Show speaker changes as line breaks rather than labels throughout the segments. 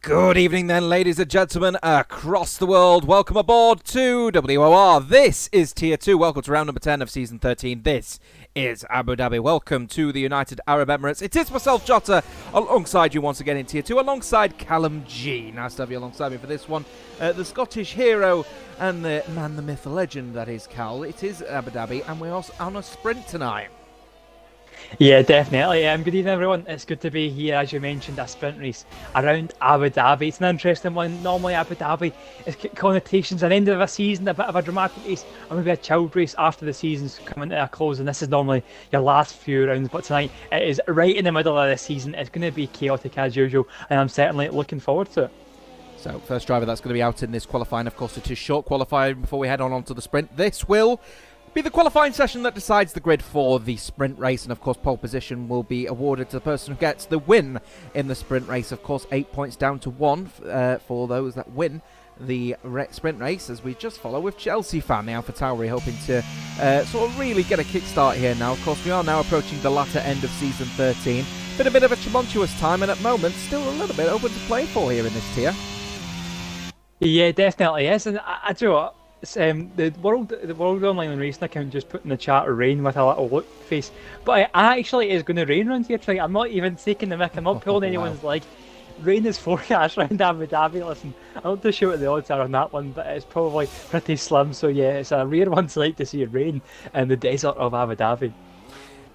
Good evening then, ladies and gentlemen across the world. Welcome aboard to WOR. This is Tier 2. Welcome to round number 10 of Season 13. This is Abu Dhabi. Welcome to the United Arab Emirates. It is myself, Jota, alongside you once again in Tier 2, alongside Callum G. Nice to have you alongside me for this one. The Scottish hero and the man, the myth, the legend that is Cal. It is Abu Dhabi, and we're also on a sprint tonight.
Yeah, definitely. Good evening, everyone. It's good to be here, as you mentioned, a sprint race around Abu Dhabi. It's an interesting one. Normally, Abu Dhabi is connotations an end of a season, a bit of a dramatic race, or maybe a chilled race after the season's coming to a close. And this is normally your last few rounds, but tonight it is right in the middle of the season. It's going to be chaotic as usual, and I'm certainly looking forward to it.
So, first driver that's going to be out in this qualifying, of course, it is short qualifying before we head on to the sprint. This will be the qualifying session that decides the grid for the sprint race, and of course pole position will be awarded to the person who gets the win in the sprint race. Of course, 8 points down to 1 for those that win the sprint race, as we just follow with Chelsea fan, the AlphaTauri, hoping to sort of really get a kickstart here now. Of course, we are now approaching the latter end of Season 13. Been a bit of a tumultuous time, and at the moment still a little bit open to play for here in this tier.
Yeah, definitely is, and I do what. The world online racing account just put in the chat rain with a little look face, but it actually is going to rain around here tonight. I'm not even taking the mick. I'm not pulling anyone's leg. Rain is forecast around Abu Dhabi. Listen, I don't know sure what the odds are on that one, but it's probably pretty slim. So yeah, it's a rare one tonight to see rain in the desert of Abu Dhabi.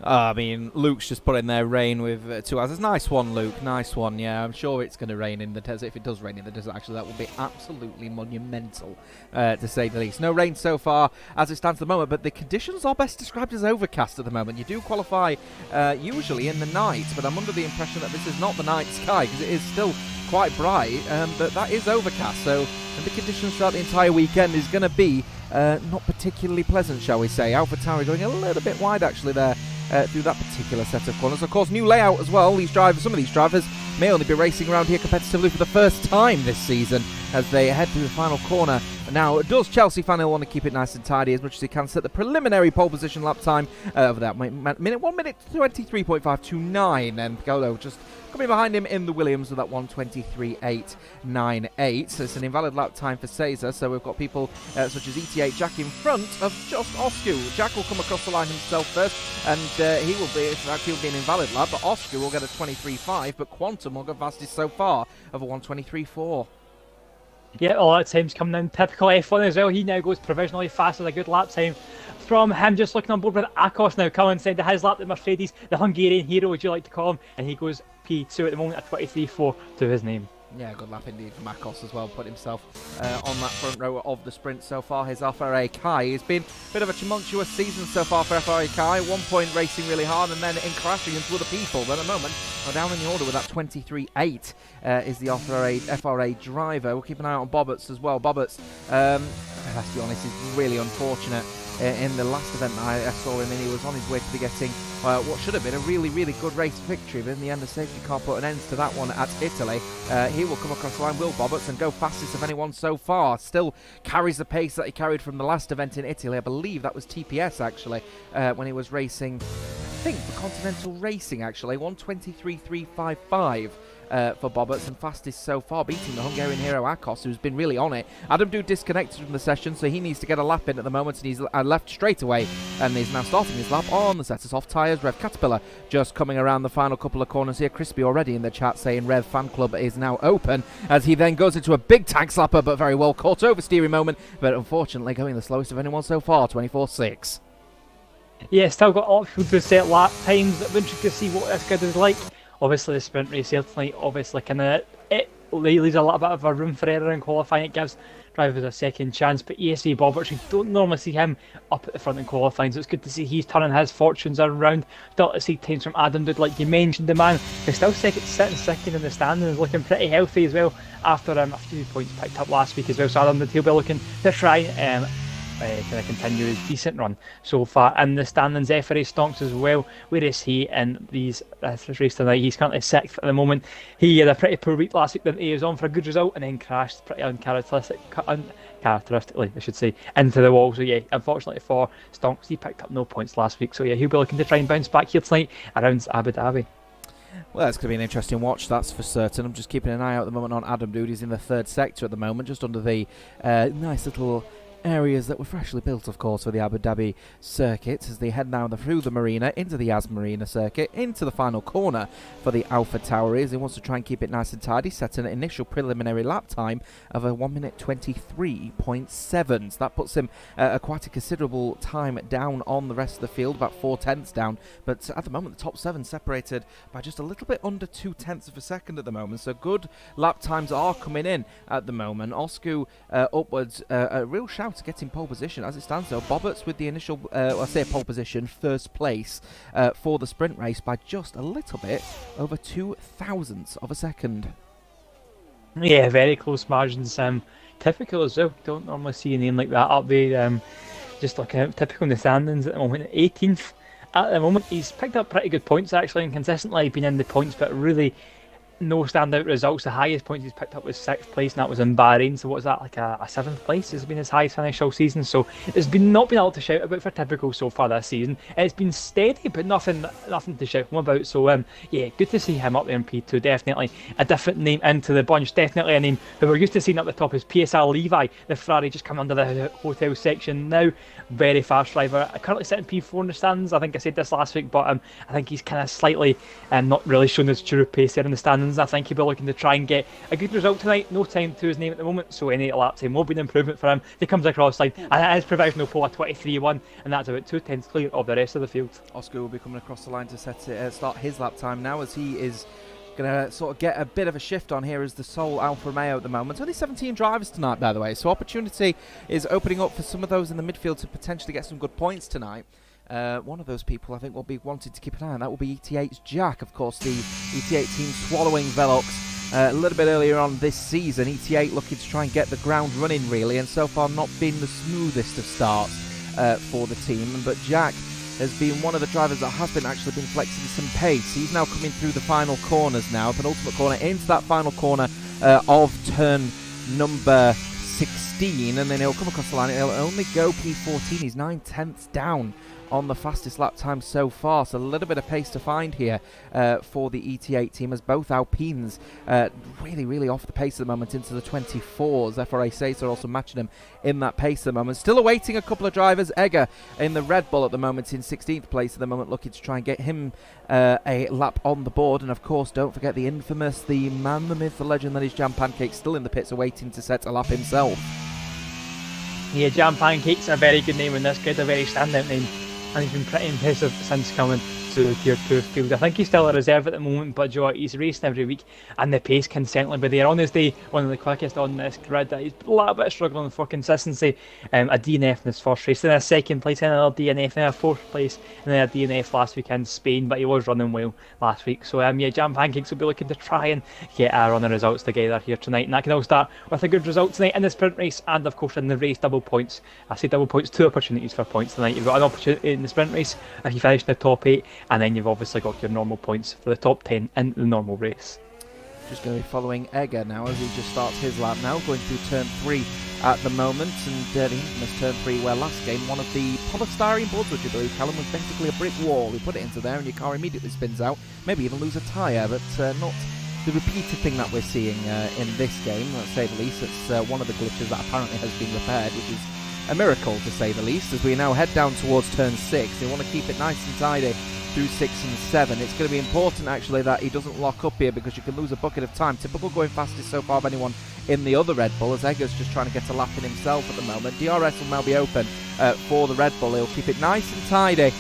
I mean, Luke's just put in there rain with 2 hours. Nice one, Luke. Nice one. Yeah, I'm sure it's going to rain in the desert. If it does rain in the desert, actually, that will be absolutely monumental, to say the least. No rain so far as it stands at the moment, but the conditions are best described as overcast at the moment. You do qualify usually in the night, but I'm under the impression that this is not the night sky, because it is still quite bright, but that is overcast. So the conditions throughout the entire weekend is going to be not particularly pleasant, shall we say. AlphaTauri going a little bit wide, actually, there. Through that particular set of corners. Of course, new layout as well. Some of these drivers may only be racing around here competitively for the first time this season as they head through the final corner. Now, does Chelsea fan want to keep it nice and tidy as much as he can, set the preliminary pole position lap time over that minute 23.529, and Piccolo just coming behind him in the Williams with that 1:23.898. So it's an invalid lap time for Cesar. So we've got people such as ET8 Jack in front of just Oscar. Jack will come across the line himself first, and he'll be an invalid lap, but Oscar will get a 23.5, but Quantum will go fastest so far of a 1:23.4.
Yeah, a lot of times coming in. Typical F1 as well. He now goes provisionally fast with a good lap time from him. Just looking on board with Akos now. Cullen said that his lap at Mercedes, the Hungarian hero, would you like to call him? And he goes P2 at the moment at 23.4 to his name.
Yeah, good lap indeed for Akos as well. Put himself on that front row of the sprint so far. His FRA Kai has been a bit of a tumultuous season so far for FRA Kai. 1 point racing really hard and then in crashing into other people. But at the moment, we're down in the order with that 23.8 is the FRA driver. We'll keep an eye out on Bobberts as well. Bobberts, let's be honest, is really unfortunate. In the last event I saw him in, he was on his way to be getting what should have been a really, really good race victory, but in the end the safety car put an end to that one at Italy. He will come across the line, Will Bobberts, and go fastest of anyone so far. Still carries the pace that he carried from the last event in Italy. I believe that was TPS actually, when he was racing, I think, for Continental Racing actually, 1:23.355. For Bobberts, and fastest so far, beating the Hungarian hero Akos, who's been really on it. Adam Dude disconnected from the session, so he needs to get a lap in at the moment, and he's left straight away, and he's now starting his lap on the set of soft tyres. Rev Caterpillar just coming around the final couple of corners here. Crispy already in the chat saying Rev Fan Club is now open, as he then goes into a big tag slapper, but very well caught oversteering moment, but unfortunately going the slowest of anyone so far, 24.6.
Yeah, still got options to set lap times. I'm interested to see what this grid is like. Obviously, the sprint race here tonight, obviously, it leaves a little bit of a room for error in qualifying. It gives drivers a second chance, but ESA Bobberts, you don't normally see him up at the front in qualifying, so it's good to see he's turning his fortunes around. Still to see times from Adam Dude, like you mentioned, the man who's still sitting second in the standings, looking pretty healthy as well after a few points picked up last week as well. So Adam Dude, he'll be looking to try kind of continue his decent run so far in the standings. FRA Stonks as well. Where is he in this race tonight? He's currently 6th at the moment. He had a pretty poor week last week, didn't he? He was on for a good result and then crashed pretty uncharacteristically, I should say, into the wall. So yeah, unfortunately for Stonks, he picked up no points last week. So yeah, he'll be looking to try and bounce back here tonight around Abu Dhabi.
Well, it's going to be an interesting watch, that's for certain. I'm just keeping an eye out at the moment on Adam Dude. He's in the third sector at the moment, just under the nice little areas that were freshly built, of course, for the Abu Dhabi circuit, as they head now through the marina, into the Yas Marina circuit, into the final corner for the Alpha Tower. He wants to try and keep it nice and tidy, set an initial preliminary lap time of a 1 minute 23.7. So that puts him quite a considerable time down on the rest of the field, about 4/10 down, but at the moment the top 7 separated by just a little bit under 2/10 of a second at the moment, so good lap times are coming in at the moment. Oscu upwards, a real shout to get in pole position as it stands though. Bobberts with the initial, I say pole position, first place for the sprint race by just a little bit over 0.02 of a second.
Yeah, very close margins. Typical as well. Don't normally see a name like that up there. Just looking at typical in the standings at the moment. 18th at the moment. He's picked up pretty good points actually and consistently been in the points, but really no standout results. The highest points he's picked up was 6th place, and that was in Bahrain. So what's that, like a 7th place has been his highest finish all season. So it's been not been able to shout about for typical so far this season. It's been steady, but nothing to shout home about. So yeah, good to see him up there in P2. Definitely a different name into the bunch. Definitely a name who we're used to seeing up the top is PSR Levi, the Ferrari just come under the hotel section now. Very fast driver. Currently sitting P4 in the stands. I think I said this last week, but I think he's kind of slightly not really shown his true pace there in the standings. I think he'll be looking to try and get a good result tonight. No time to his name at the moment, so any lap time will be an improvement for him. He comes across line, and it is provisional pole at 23.1, and that's about 2/10 clear of the rest of the field.
Oscar will be coming across the line to start his lap time now, as he is going to sort of get a bit of a shift on here as the sole Alfa Romeo at the moment. Only 17 drivers tonight, by the way, so opportunity is opening up for some of those in the midfield to potentially get some good points tonight. One of those people I think will be wanted to keep an eye on. That will be ET8's Jack, of course, the ET8 team swallowing Velox a little bit earlier on this season. ET8 looking to try and get the ground running really, and so far not been the smoothest of starts for the team. But Jack has been one of the drivers that has been actually been flexing some pace. He's now coming through the final corners now, penultimate corner into that final corner of turn number 16, and then he'll come across the line. He'll only go P14. He's 9/10 down on the fastest lap time so far, so a little bit of pace to find here for the ET8 team, as both Alpines really off the pace at the moment into the 24s. FRA Sacer are also matching him in that pace at the moment. Still awaiting a couple of drivers. Egger in the Red Bull at the moment in 16th place at the moment, looking to try and get him a lap on the board. And of course, don't forget the infamous, the man, the myth, the legend that is Jam Pancake, still in the pits awaiting to set a lap himself.
Yeah, Jam Pancake's a very good name in this kid, a very standout name, and he's been pretty impressive since coming to the Tier 2 field. I think he's still a reserve at the moment, but Joe, he's racing every week, and the pace can certainly be there. On his day, one of the quickest on this grid. He's a little bit struggling for consistency. A DNF in his first race, then a second place, then another DNF, then a fourth place, and then a DNF last week in Spain, but he was running well last week. So yeah, Jam Pancakes will be looking to try and get a run of results together here tonight, and that can all start with a good result tonight in the sprint race, and of course in the race double points. I say double points, 2 opportunities for points tonight. You've got an opportunity in the sprint race if you finish in the top 8, and then you've obviously got your normal points for the top 10 in the normal race.
Just going to be following Egger now as he just starts his lap now, going through turn 3 at the moment, and the infamous turn 3 where last game one of the polystyrene boards, which I believe, Callum, was basically a brick wall. You put it into there and your car immediately spins out, maybe even lose a tyre, but not the repeated thing that we're seeing in this game, let's say the least. It's one of the glitches that apparently has been repaired, which is a miracle to say the least, as we now head down towards turn 6. They want to keep it nice and tidy through 6 and 7. It's going to be important actually that he doesn't lock up here, because you can lose a bucket of time. Typical going fastest so far of anyone in the other Red Bull, as Egger's just trying to get a lap in himself at the moment. DRS will now be open for the Red Bull. He'll keep it nice and tidy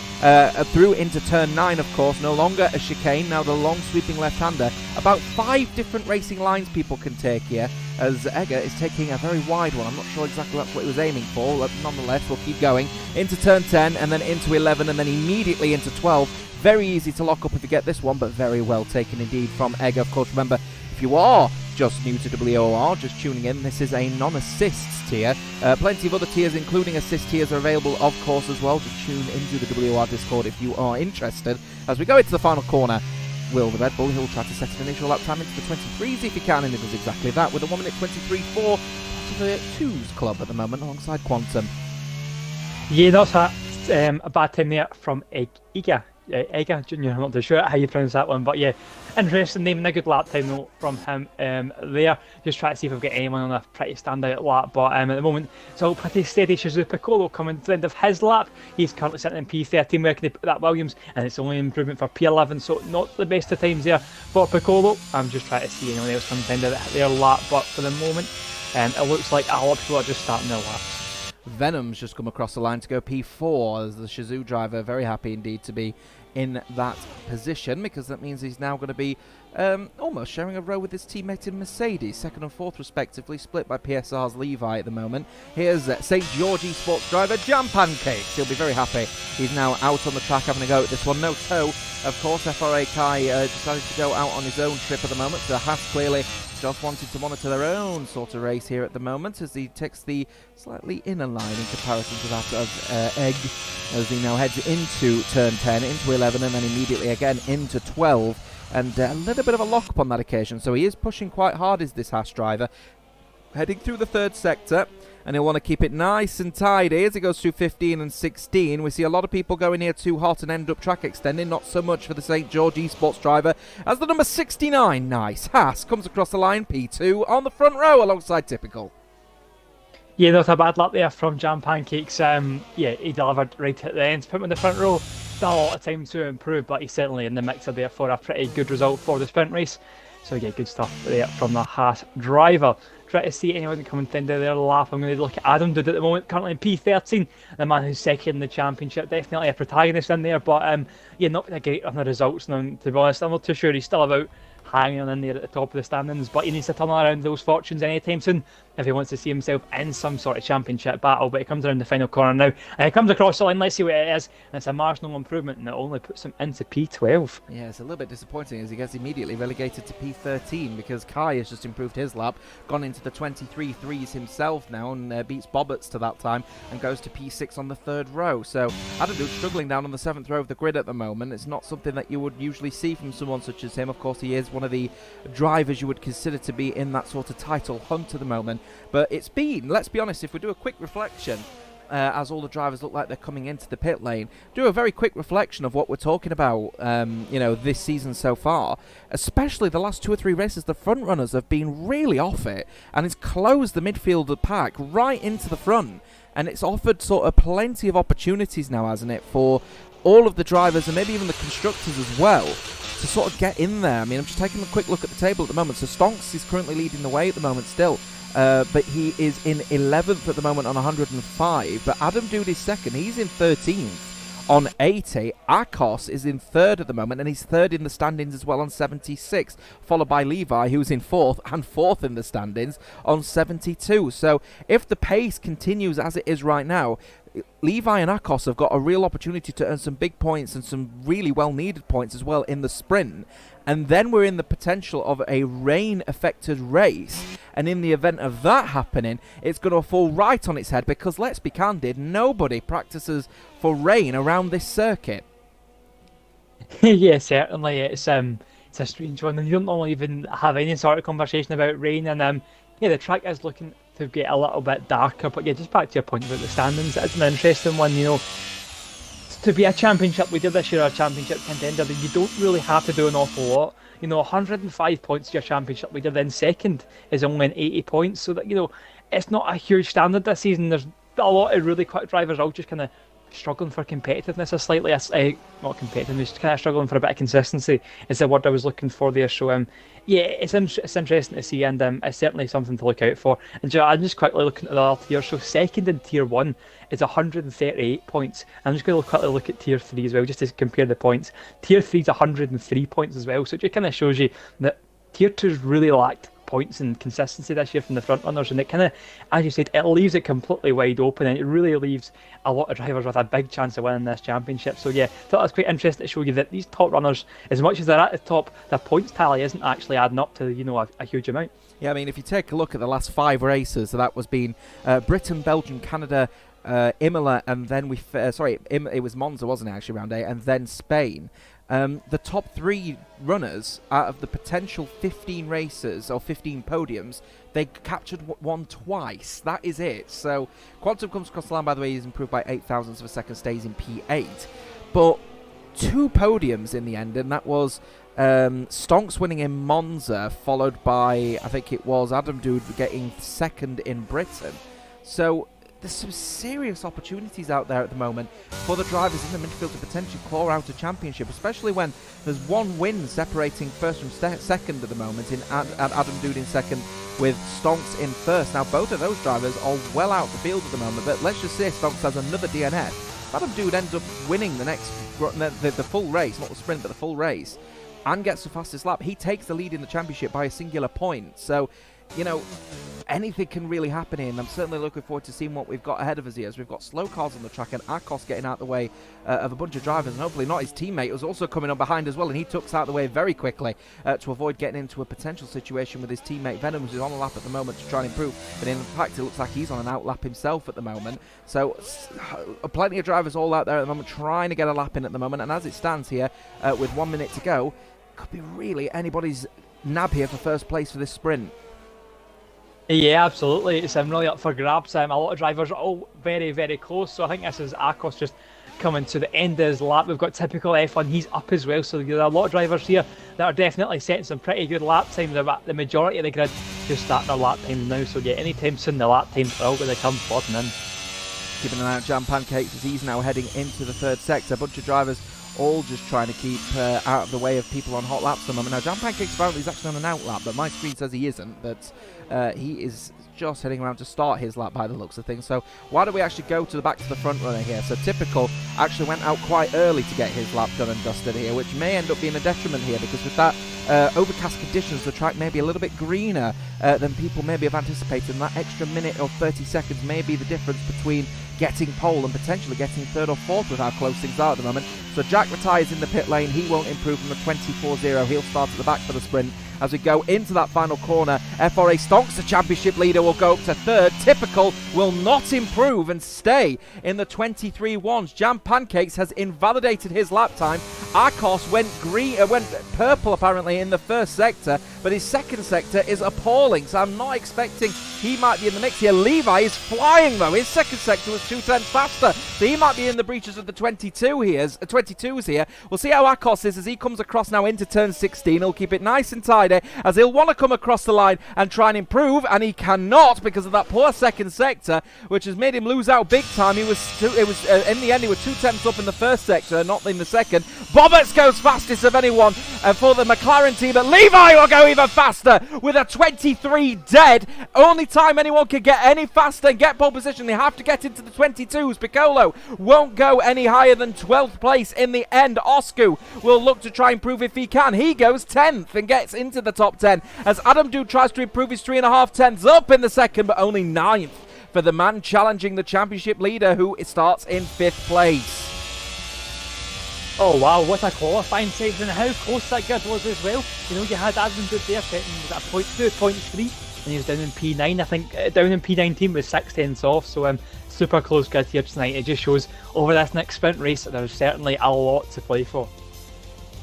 through into turn 9, of course. No longer a chicane, now the long sweeping left-hander. About 5 different racing lines people can take here, as Egger is taking a very wide one. I'm not sure exactly that's what he was aiming for, but nonetheless we'll keep going into turn 10 and then into 11 and then immediately into 12. Very easy to lock up if you get this one, but very well taken indeed from Egger. Of course, remember, if you are just new to WOR, just tuning in, this is a non-assists tier. Plenty of other tiers, including assist tiers, are available, of course, as well. Just tune into the WOR Discord if you are interested. As we go into the final corner, will the Red Bull, he'll try to set an initial lap time into the 23s if he can, and he does exactly that with a 1 minute 23.4 to the 2s club at the moment alongside Quantum.
Yeah, that's a bad time there from Iga. Ega Junior. I'm not too sure how you pronounce that one, but yeah, interesting name and a good lap time note from him there. Just try to see if we've got anyone on a pretty standout lap, but at the moment it's all pretty steady. Shizu Piccolo coming to the end of his lap. He's currently sitting in P13, where can they put that Williams, and it's only an improvement for P11, so not the best of times there for Piccolo. I'm just trying to see anyone else come to the end of their lap, but for the moment it looks like a lot of people are just starting their laps.
Venom's just come across the line to go P4 as the Shizu driver. Very happy indeed to be in that position, because that means he's now going to be almost sharing a row with his teammate in Mercedes, second and fourth respectively, split by PSR's Levi at the moment. Here's St. George Esports driver Jam Pancakes. He'll be very happy. He's now out on the track having a go at this one. No toe, of course. FRA Kai decided to go out on his own trip at the moment, so Haas clearly just wanted to monitor their own sort of race here at the moment, as he takes the slightly inner line in comparison to that of Egg, as he now heads into turn 10, into 11, and then immediately again into 12, and a little bit of a lock-up on that occasion. So he is pushing quite hard, is this Haas driver, heading through the third sector, and he'll want to keep it nice and tidy as he goes through 15 and 16. We see a lot of people going here too hot and end up track extending. Not so much for the St. George Esports driver, as the number 69, nice, Haas, comes across the line, P2 on the front row alongside Typical.
Yeah, not a bad lap there from Jam Pancakes. Yeah, he delivered right at the end. Put him in the front row. Still a lot of time to improve, but he's certainly in the mixer there for a pretty good result for the sprint race. So yeah, good stuff there from the Haas driver. Try to see anyone coming to the end of their lap. I'm going to look at Adam Dude at the moment, currently in P13, the man who's second in the championship. Definitely a protagonist in there, but yeah, not been a great run of results. And to be honest, I'm not too sure he's still about hanging on in there at the top of the standings, but he needs to turn around those fortunes anytime soon if he wants to see himself in some sort of championship battle. But he comes around the final corner now, and he comes across the line. Let's see what it is, and it's a marginal improvement, and it only puts him into P12.
Yeah, it's a little bit disappointing as he gets immediately relegated to P13, because Kai has just improved his lap, gone into the 23 threes himself now, and beats Bobberts to that time, and goes to P6 on the third row. So Adam Duke's struggling down on the 7th row of the grid at the moment. It's not something that you would usually see from someone such as him. Of course, he is one of the drivers you would consider to be in that sort of title hunt at the moment. But it's been, let's be honest, if we do a quick reflection, as all the drivers look like they're coming into the pit lane, do a very quick reflection of what we're talking about, this season so far. Especially the last 2 or 3 races, the front runners have been really off it, and it's closed the midfield pack right into the front. And it's offered sort of plenty of opportunities now, hasn't it, for all of the drivers and maybe even the constructors as well to sort of get in there. I mean, I'm just taking a quick look at the table at the moment. So Stonks is currently leading the way at the moment still. But he is in 11th at the moment on 105. But Adam Dude is second. He's in 13th on 80. Akos is in third at the moment, and he's third in the standings as well on 76, followed by Levi, who's in fourth and fourth in the standings on 72. So if the pace continues as it is right now, Levi and Akos have got a real opportunity to earn some big points and some really well-needed points as well in the sprint. And then we're in the potential of a rain-affected race. And in the event of that happening, it's going to fall right on its head, because let's be candid, nobody practices for rain around this circuit.
Yeah, certainly. It's a strange one, and you don't normally even have any sort of conversation about rain. And yeah, the track is looking to get a little bit darker. But yeah, just back to your point about the standings, it's an interesting one, To be a championship leader this year, or a championship contender, then you don't really have to do an awful lot. 105 points to your championship leader, then second is only an 80 points. So that, it's not a huge standard this season. There's a lot of really quick drivers all just kind of struggling for competitiveness, not competitiveness, just kind of struggling for a bit of consistency is the word I was looking for there. So yeah, it's interesting to see, and it's certainly something to look out for. And I'm just quickly looking at the other tier. So second in tier 1 is 138 points. I'm just going to quickly look at tier 3 as well, just to compare the points. Tier 3 is 103 points as well, so it just kind of shows you that tier 2's really lacked points and consistency this year from the front runners, and it kind of, as you said, it leaves it completely wide open, and it really leaves a lot of drivers with a big chance of winning this championship. So yeah, thought it was quite interesting to show you that these top runners, as much as they're at the top, their points tally isn't actually adding up to a huge amount.
Yeah, I mean, if you take a look at the last 5 races, so that was been Britain, Belgium, Canada, Imola, and then it was Monza, wasn't it, actually, round 8, and then Spain. The top 3 runners out of the potential 15 races or 15 podiums, they captured one twice. That is it. So Quantum comes across the line, by the way. He's improved by 8 thousandths of a second, stays in P8. But 2 podiums in the end, and that was Stonks winning in Monza, followed by, I think it was Adam Dude getting 2nd in Britain. So there's some serious opportunities out there at the moment for the drivers in the midfield to potentially claw out a championship, especially when there's 1 win separating first from second at the moment, in Adam Dude in 2nd with Stonks in 1st. Now both of those drivers are well out the field at the moment, but let's just say Stonks has another DNF. Adam Dude ends up winning the full race, not the sprint but the full race, and gets the fastest lap. He takes the lead in the championship by a singular point. So, you know, anything can really happen here, and I'm certainly looking forward to seeing what we've got ahead of us here, as we've got slow cars on the track and Akos getting out the way of a bunch of drivers, and hopefully not his teammate, who's also coming up behind as well, and he tucks out the way very quickly to avoid getting into a potential situation with his teammate Venom, who's on a lap at the moment to try and improve, but in fact it looks like he's on an outlap himself at the moment. So plenty of drivers all out there at the moment trying to get a lap in at the moment, and as it stands here with 1 minute to go, could be really anybody's nab here for first place for this sprint.
Yeah, absolutely. It's really up for grabs. A lot of drivers are all very, very close. So I think this is Akos just coming to the end of his lap. We've got typical F1. He's up as well. So there are a lot of drivers here that are definitely setting some pretty good lap times. The majority of the grid just starting their lap times now. So yeah, anytime soon the lap times are all going to come flooding in.
Keeping an eye on Jam Pancakes as he's now heading into the 3rd sector. A bunch of drivers all just trying to keep out of the way of people on hot laps at the moment. Now, Jam Pancakes apparently is actually on an out lap, but my screen says he isn't. But he is just heading around to start his lap by the looks of things. So why don't we actually go to the back to the front runner here? So Typical actually went out quite early to get his lap done and dusted here, which may end up being a detriment here, because with that overcast conditions, the track may be a little bit greener than people maybe have anticipated, and that extra minute or 30 seconds may be the difference between getting pole and potentially getting 3rd or 4th with how close things are at the moment. So Jack retires in the pit lane. He won't improve from the 24.0. He'll start at the back for the sprint. As we go into that final corner, FRA Stonks, the championship leader, will go up to 3rd. Typical will not improve and stay in the 23.1s. Jam Pancakes has invalidated his lap time. Akos went purple apparently in the 1st sector, but his 2nd sector is appalling. So I'm not expecting he might be in the mix here. Levi is flying though. His 2nd sector was 2/10 faster, so he might be in the breaches of the 22s here. We'll see how Akos is as he comes across now into turn 16. He'll keep it nice and tidy, as he'll want to come across the line and try and improve, and he cannot because of that poor 2nd sector, which has made him lose out big time. In the end, he was 2/10 up in the 1st sector, not in the 2nd. Boberts goes fastest of anyone for the McLaren team, but Levi will go even faster with a 23 dead. Only time anyone can get any faster and get pole position, they have to get into the 22s. Piccolo won't go any higher than 12th place in the end. Oscu will look to try and prove if he can. He goes 10th and gets into the top 10 as Adam Dude tries to improve his 3.5 tenths up in the 2nd, but only 9th for the man challenging the championship leader, who starts in 5th place.
Oh wow, what a qualifying section, and how close that grid was as well. You know, you had Adam Dude there sitting at a point 2, point 3, and he was down in P9. I think down in P9 team was 6 tenths off, so super close grid here tonight. It just shows over this next sprint race that there's certainly a lot to play for.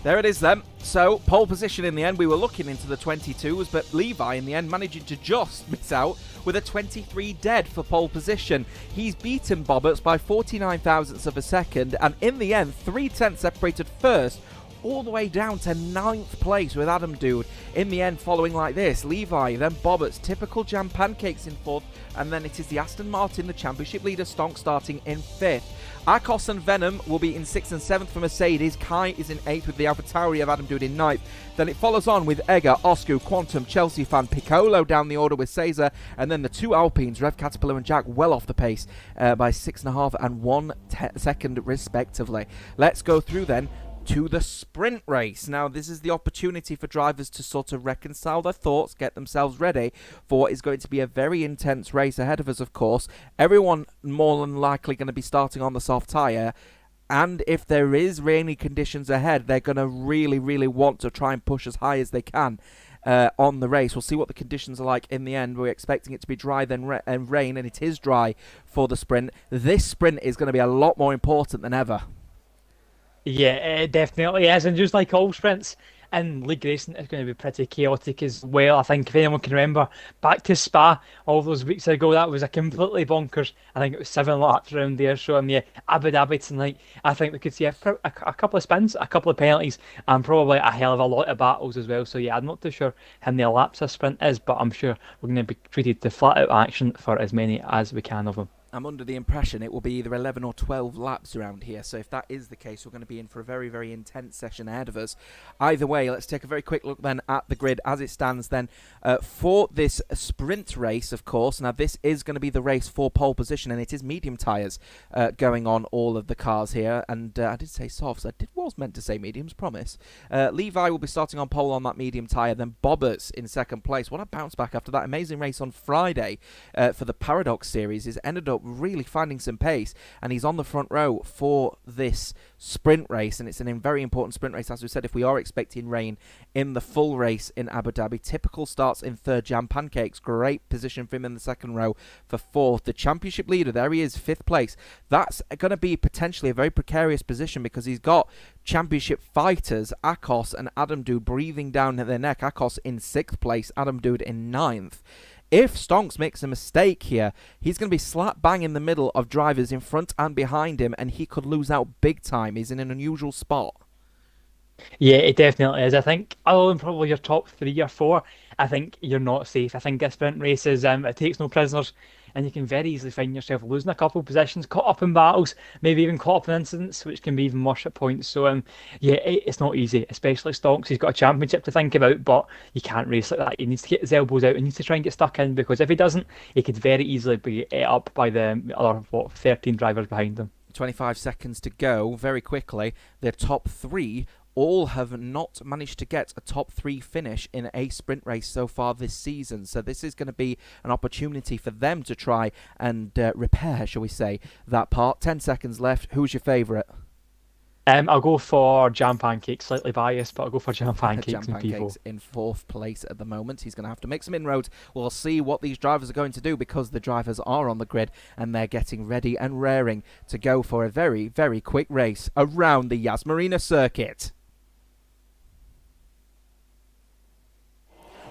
There it is then. So, pole position in the end, we were looking into the 22s, but Levi in the end managing to just miss out with a 23 dead for pole position. He's beaten Boberts by 49 thousandths of a second, and in the end, 3 tenths separated first, all the way down to 9th place with Adam Dude. In the end, following like this, Levi, then Boberts, Typical Jam Pancakes in 4th, and then it is the Aston Martin, the championship leader, Stonk, starting in 5th. Akos and Venom will be in 6th and 7th for Mercedes. Kai is in 8th with the AlphaTauri of Adam Dude in 9th. Then it follows on with Egger, Oscu, Quantum, Chelsea Fan, Piccolo down the order with Caesar, and then the 2 Alpines, Rev Caterpillar and Jack, well off the pace by 6.5 and 1 second respectively. Let's go through then to the sprint race. Now, this is the opportunity for drivers to sort of reconcile their thoughts, get themselves ready for what is going to be a very intense race ahead of us, of course. Everyone more than likely going to be starting on the soft tyre, and if there is rainy conditions ahead, they're going to really, really want to try and push as high as they can on the race. We'll see what the conditions are like in the end. We're expecting it to be dry then rain, and it is dry for the sprint. This sprint is going to be a lot more important than ever.
Yeah, it definitely is, and just like all sprints, in league racing is going to be pretty chaotic as well. I think if anyone can remember back to Spa all those weeks ago, that was a completely bonkers. I think it was 7 laps around there. So yeah, Abu Dhabi tonight, I think we could see a couple of spins, a couple of penalties, and probably a hell of a lot of battles as well. So yeah, I'm not too sure how many laps a sprint is, but I'm sure we're going to be treated to flat out action for as many as we can of them.
I'm under the impression it will be either 11 or 12 laps around here, so if that is the case, we're going to be in for a very, very intense session ahead of us. Either way, let's take a very quick look then at the grid as it stands then for this sprint race, of course. Now, this is going to be the race for pole position, and it is medium tyres going on all of the cars here, and I did say softs. Was meant to say mediums, promise. Levi will be starting on pole on that medium tyre, then Bobbers in second place. What a bounce back after that amazing race on Friday for the Paradox Series. He's ended up really finding some pace, and he's on the front row for this sprint race, and it's a very important sprint race. As we said, if we are expecting rain in the full race in Abu Dhabi, typical starts in third. Jam Pancakes, great position for him in the second row for fourth. The championship leader, there he is, fifth place. That's going to be potentially a very precarious position because he's got championship fighters Akos and Adam Dude breathing down their neck. Akos in sixth place, Adam Dude in ninth. If Stonks makes a mistake here, he's going to be slap bang in the middle of drivers in front and behind him, and he could lose out big time. He's in an unusual spot.
Yeah, it definitely is. I think other than probably your top 3 or 4, I think you're not safe. I think a sprint race is, it takes no prisoners, and you can very easily find yourself losing a couple of positions, caught up in battles, maybe even caught up in incidents, which can be even worse at points. So, yeah, it's not easy, especially Stonks. He's got a championship to think about, but you can't race like that. He needs to get his elbows out. He needs to try and get stuck in, because if he doesn't, he could very easily be ate up by the other 13 drivers behind him.
25 seconds to go. Very quickly, the top 3 all have not managed to get a top 3 finish in a sprint race so far this season. So this is going to be an opportunity for them to try and repair, shall we say, that part. 10 seconds left. Who's your favourite?
I'll go for Jam Pancakes, slightly biased, but I'll go for Jam Pancakes.
Jam Pancakes in fourth place at the moment. He's going to have to make some inroads. We'll see what these drivers are going to do, because the drivers are on the grid and they're getting ready and raring to go for a very, very quick race around the Yas Marina circuit.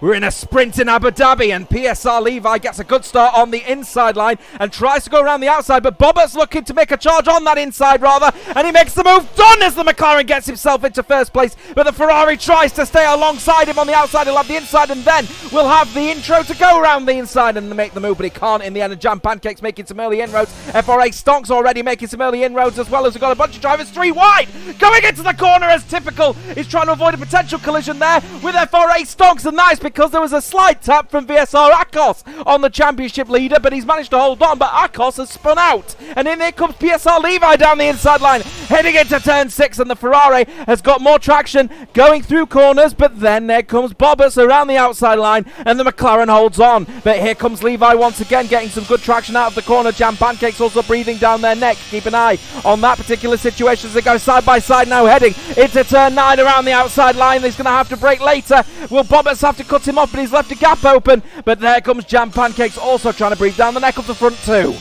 We're in a sprint in Abu Dhabi, and PSR Levi gets a good start on the inside line and tries to go around the outside, but Bobbert's looking to make a charge on that inside rather, and he makes the move done as the McLaren gets himself into first place, but the Ferrari tries to stay alongside him on the outside. He'll have the inside, and then we'll have the intro to go around the inside and make the move, but he can't in the end, and Jam Pancakes making some early inroads. FRA Stonks already making some early inroads, as well as we've got a bunch of drivers 3 wide going into the corner as typical. He's trying to avoid a potential collision there with FRA Stonks, and that is because there was a slight tap from VSR Akos on the championship leader, but he's managed to hold on, but Akos has spun out, and in there comes PSR Levi down the inside line heading into turn 6, and the Ferrari has got more traction going through corners, but then there comes Bobbers around the outside line and the McLaren holds on, but here comes Levi once again getting some good traction out of the corner. Jam Pancakes also breathing down their neck. Keep an eye on that particular situation as they go side by side now heading into turn 9 around the outside line. He's going to have to brake later. Will Bobbers have to cut him off, but he's left a gap open, but there comes Jam Pancakes also trying to breathe down the neck of the front too.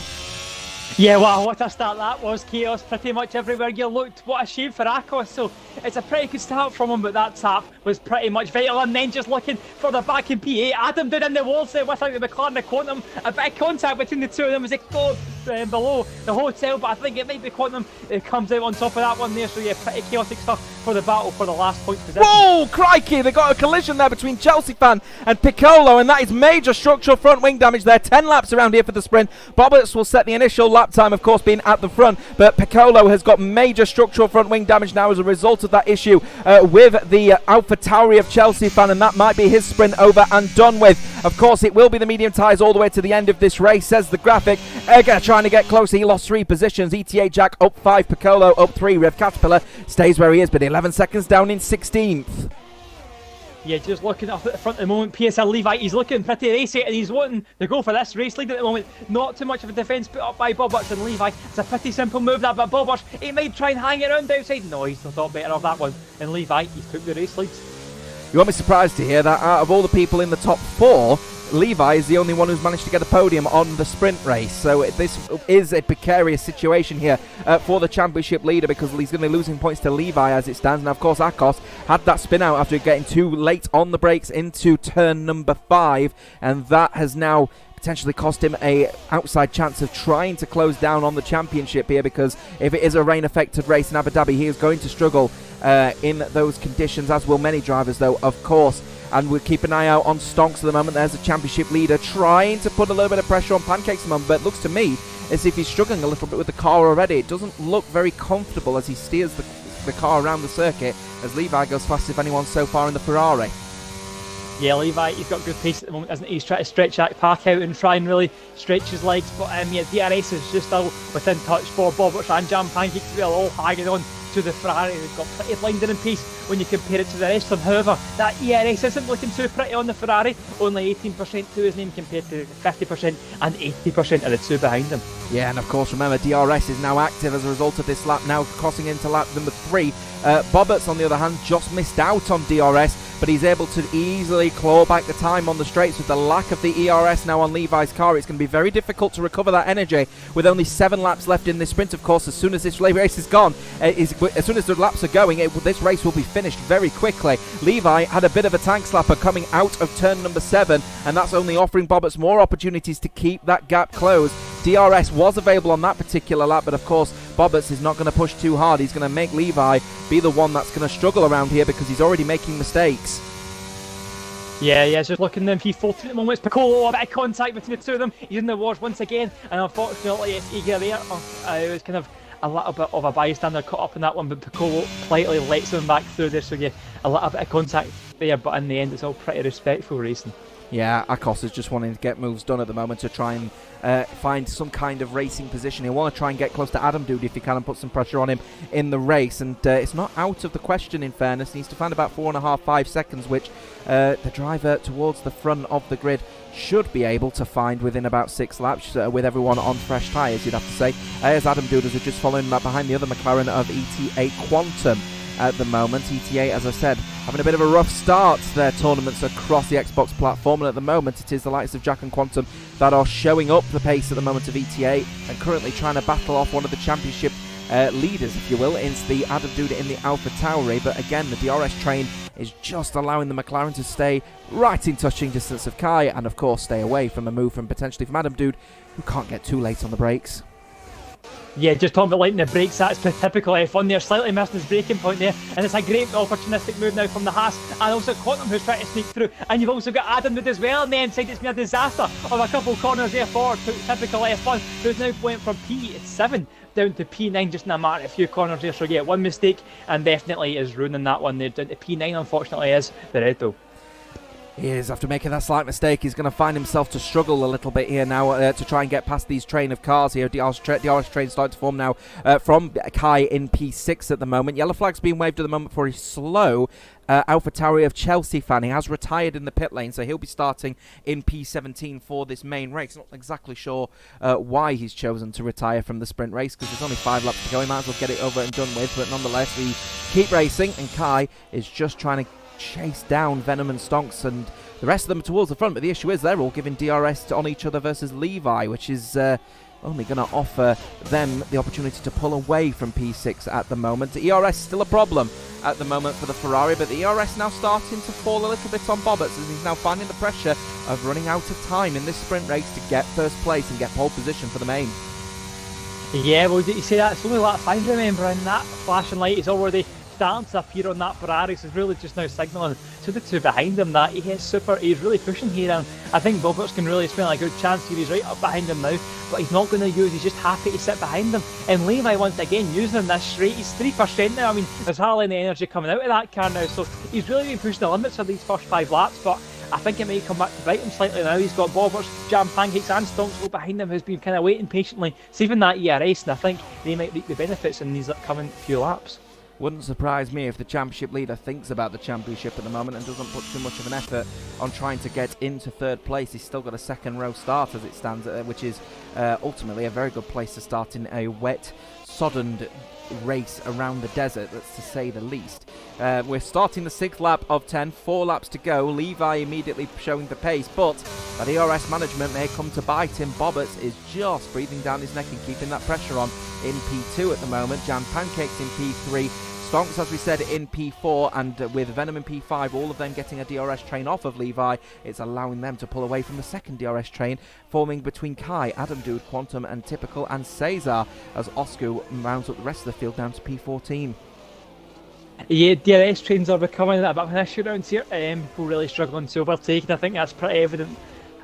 Yeah, wow, what a start that was. Chaos pretty much everywhere you looked. What a shame for Akos. So it's a pretty good start from him, but that tap was pretty much vital. And then just looking for the back in P8, Adam did in the walls there without the McLaren Quantum. A bit of contact between the two of them as it goes below the hotel, but I think it might be Quantum. It comes out on top of that one there. So yeah, pretty chaotic stuff for the battle for the last point position.
Whoa, crikey, they got a collision there between Chelsea fan and Piccolo, and that is major structural front wing damage there. 10 laps around here for the sprint. Bobbers will set the initial lap time, of course, being at the front, but Piccolo has got major structural front wing damage now as a result of that issue with the Alpha Tauri of Chelsea fan, and that might be his sprint over and done with. Of course, it will be the medium tyres all the way to the end of this race, says the graphic. Egger trying to get closer. He lost 3 positions. ETA Jack up 5, Piccolo up 3. Rev Caterpillar stays where he is, but 11 seconds down in 16th.
Yeah, just looking up at the front at the moment, PSL Levi, he's looking pretty racy and he's wanting to go for this race lead at the moment. Not too much of a defence put up by Bobbers and Levi. It's a pretty simple move that, but Bobbers, he might try and hang it around outside. No, he's thought better of that one. And Levi, he took the race lead.
You won't be surprised to hear that out of all the people in the top 4, Levi is the only one who's managed to get a podium on the sprint race. So this is a precarious situation here for the championship leader, because he's going to be losing points to Levi as it stands. And of course, Akos had that spin out after getting too late on the brakes into turn number 5, and that has now potentially cost him a outside chance of trying to close down on the championship here, because if it is a rain affected race in Abu Dhabi, he is going to struggle in those conditions, as will many drivers though, of course. And we'll keep an eye out on Stonks at the moment. There's a championship leader trying to put a little bit of pressure on Pancakes at the moment, but it looks to me as if he's struggling a little bit with the car already. It doesn't look very comfortable as he steers the car around the circuit, as Levi goes fast if anyone so far in the Ferrari.
Yeah, Levi, he's got good pace at the moment, isn't he? He's trying to stretch that pack out and try and really stretch his legs. But yeah, DRS is just still within touch for Bobbert and Jam Pancakes. We're all hanging on to the Ferrari. They've got plenty of blinding in pace when you compare it to the rest of them. However, that ERS isn't looking too pretty on the Ferrari. Only 18% to his name compared to 50% and 80% of the two behind him.
Yeah, and of course, remember, DRS is now active as a result of this lap, now crossing into lap number 3. Bobberts, on the other hand, just missed out on DRS, but he's able to easily claw back the time on the straights. With the lack of the ERS now on Levi's car, it's going to be very difficult to recover that energy with only 7 laps left in this sprint. Of course, as soon as this race is gone, as soon as the laps are going, this race will be finished very quickly. Levi had a bit of a tank slapper coming out of turn number 7, and that's only offering Bobberts more opportunities to keep that gap closed. DRS was available on that particular lap, but of course Bobberts is not going to push too hard. He's going to make Levi be the one that's going to struggle around here, because he's already making mistakes.
Yeah, just looking at them P14 at the moment. It's Piccolo, a bit of contact between the two of them. He's in the wars once again, and unfortunately it's Iga there. It was kind of a little bit of a bystander caught up in that one, but Piccolo politely lets him back through there. So yeah, a little bit of contact there, but in the end it's all pretty respectful racing. Yeah,
Akos is just wanting to get moves done at the moment to try and find some kind of racing position. He'll want to try and get close to Adam Dude if he can and put some pressure on him in the race. And it's not out of the question, in fairness. He needs to find about 4.5-5 seconds, which the driver towards the front of the grid should be able to find within about 6 laps with everyone on fresh tyres, you'd have to say. As Adam Dude is just following behind the other McLaren of ETA Quantum at the moment. ETA, as I said, having a bit of a rough start to their tournaments across the Xbox platform, and at the moment it is the likes of Jack and Quantum that are showing up the pace at the moment of ETA and currently trying to battle off one of the championship leaders, if you will. It's the Adam Duda in the Alpha Tauri, but again the DRS train is just allowing the McLaren to stay right in touching distance of Kai, and of course stay away from a move from potentially from Adam Dude, who can't get too late on the brakes.
Yeah, just talking about lighting the brakes, that's typical F1 there, slightly missing his braking point there, and it's a great opportunistic move now from the Haas, and also Quantum who's trying to sneak through, and you've also got Adam Wood as well on the inside. It's been a disaster of a couple corners there for typical F1, who's now went from P7 down to P9 just in a matter of a few corners there. So yeah, one mistake and definitely is ruining that one there. Down to P9 unfortunately is the Red Bull.
He is, after making that slight mistake, he's going to find himself to struggle a little bit here now to try and get past these train of cars here. DRS train starting to form now from Kai in P6 at the moment. Yellow flag's being waved at the moment for a slow Alpha Tauri of Chelsea fan. He has retired in the pit lane, so he'll be starting in P17 for this main race. Not exactly sure why he's chosen to retire from the sprint race, because there's only 5 laps to go. He might as well get it over and done with, but nonetheless, we keep racing, and Kai is just trying to chase down Venom and Stonks and the rest of them towards the front, but the issue is they're all giving DRS on each other versus Levi, which is only going to offer them the opportunity to pull away from P6 at the moment. The ERS still a problem at the moment for the Ferrari, but the ERS now starting to fall a little bit on Bobberts, as he's now finding the pressure of running out of time in this sprint race to get first place and get pole position for the main.
Yeah, well, you see that? It's only lap 5, remember, and that flashing light is already starting to appear on that Ferrari, so it's really just now signalling to the two behind him that he is super, he's really pushing here, and I think Bobberts can really spend a good chance here. He's right up behind him now, but he's not going to use, he's just happy to sit behind him, and Levi once again using him this straight. He's 3% now. I mean, there's hardly any energy coming out of that car now, so he's really been pushing the limits of these first 5 laps, but I think it may come back to bite him slightly now. He's got Bobberts, Jam Pancakes and Stonks behind him, who's been kind of waiting patiently, saving that ERS, and I think they might reap the benefits in these upcoming few laps.
Wouldn't surprise me if the championship leader thinks about the championship at the moment and doesn't put too much of an effort on trying to get into 3rd place. He's still got a 2nd row start as it stands, which is ultimately a very good place to start in a wet soddened race around the desert, that's to say the least. We're starting the 6th lap of 10, 4 laps to go. Levi immediately showing the pace, but that ERS management may come to bite him. Bobberts is just breathing down his neck and keeping that pressure on in P2 at the moment. Jam Pancakes in P3. Stonks, as we said, in P4, and with Venom in P5, all of them getting a DRS train off of Levi, it's allowing them to pull away from the second DRS train, forming between Kai, Adam Dude, Quantum, and Typical, and Cesar, as Oscar rounds up the rest of the field down to P14.
Yeah, DRS trains are becoming a bit of an issue around here. People really struggling to overtake, and I think that's pretty evident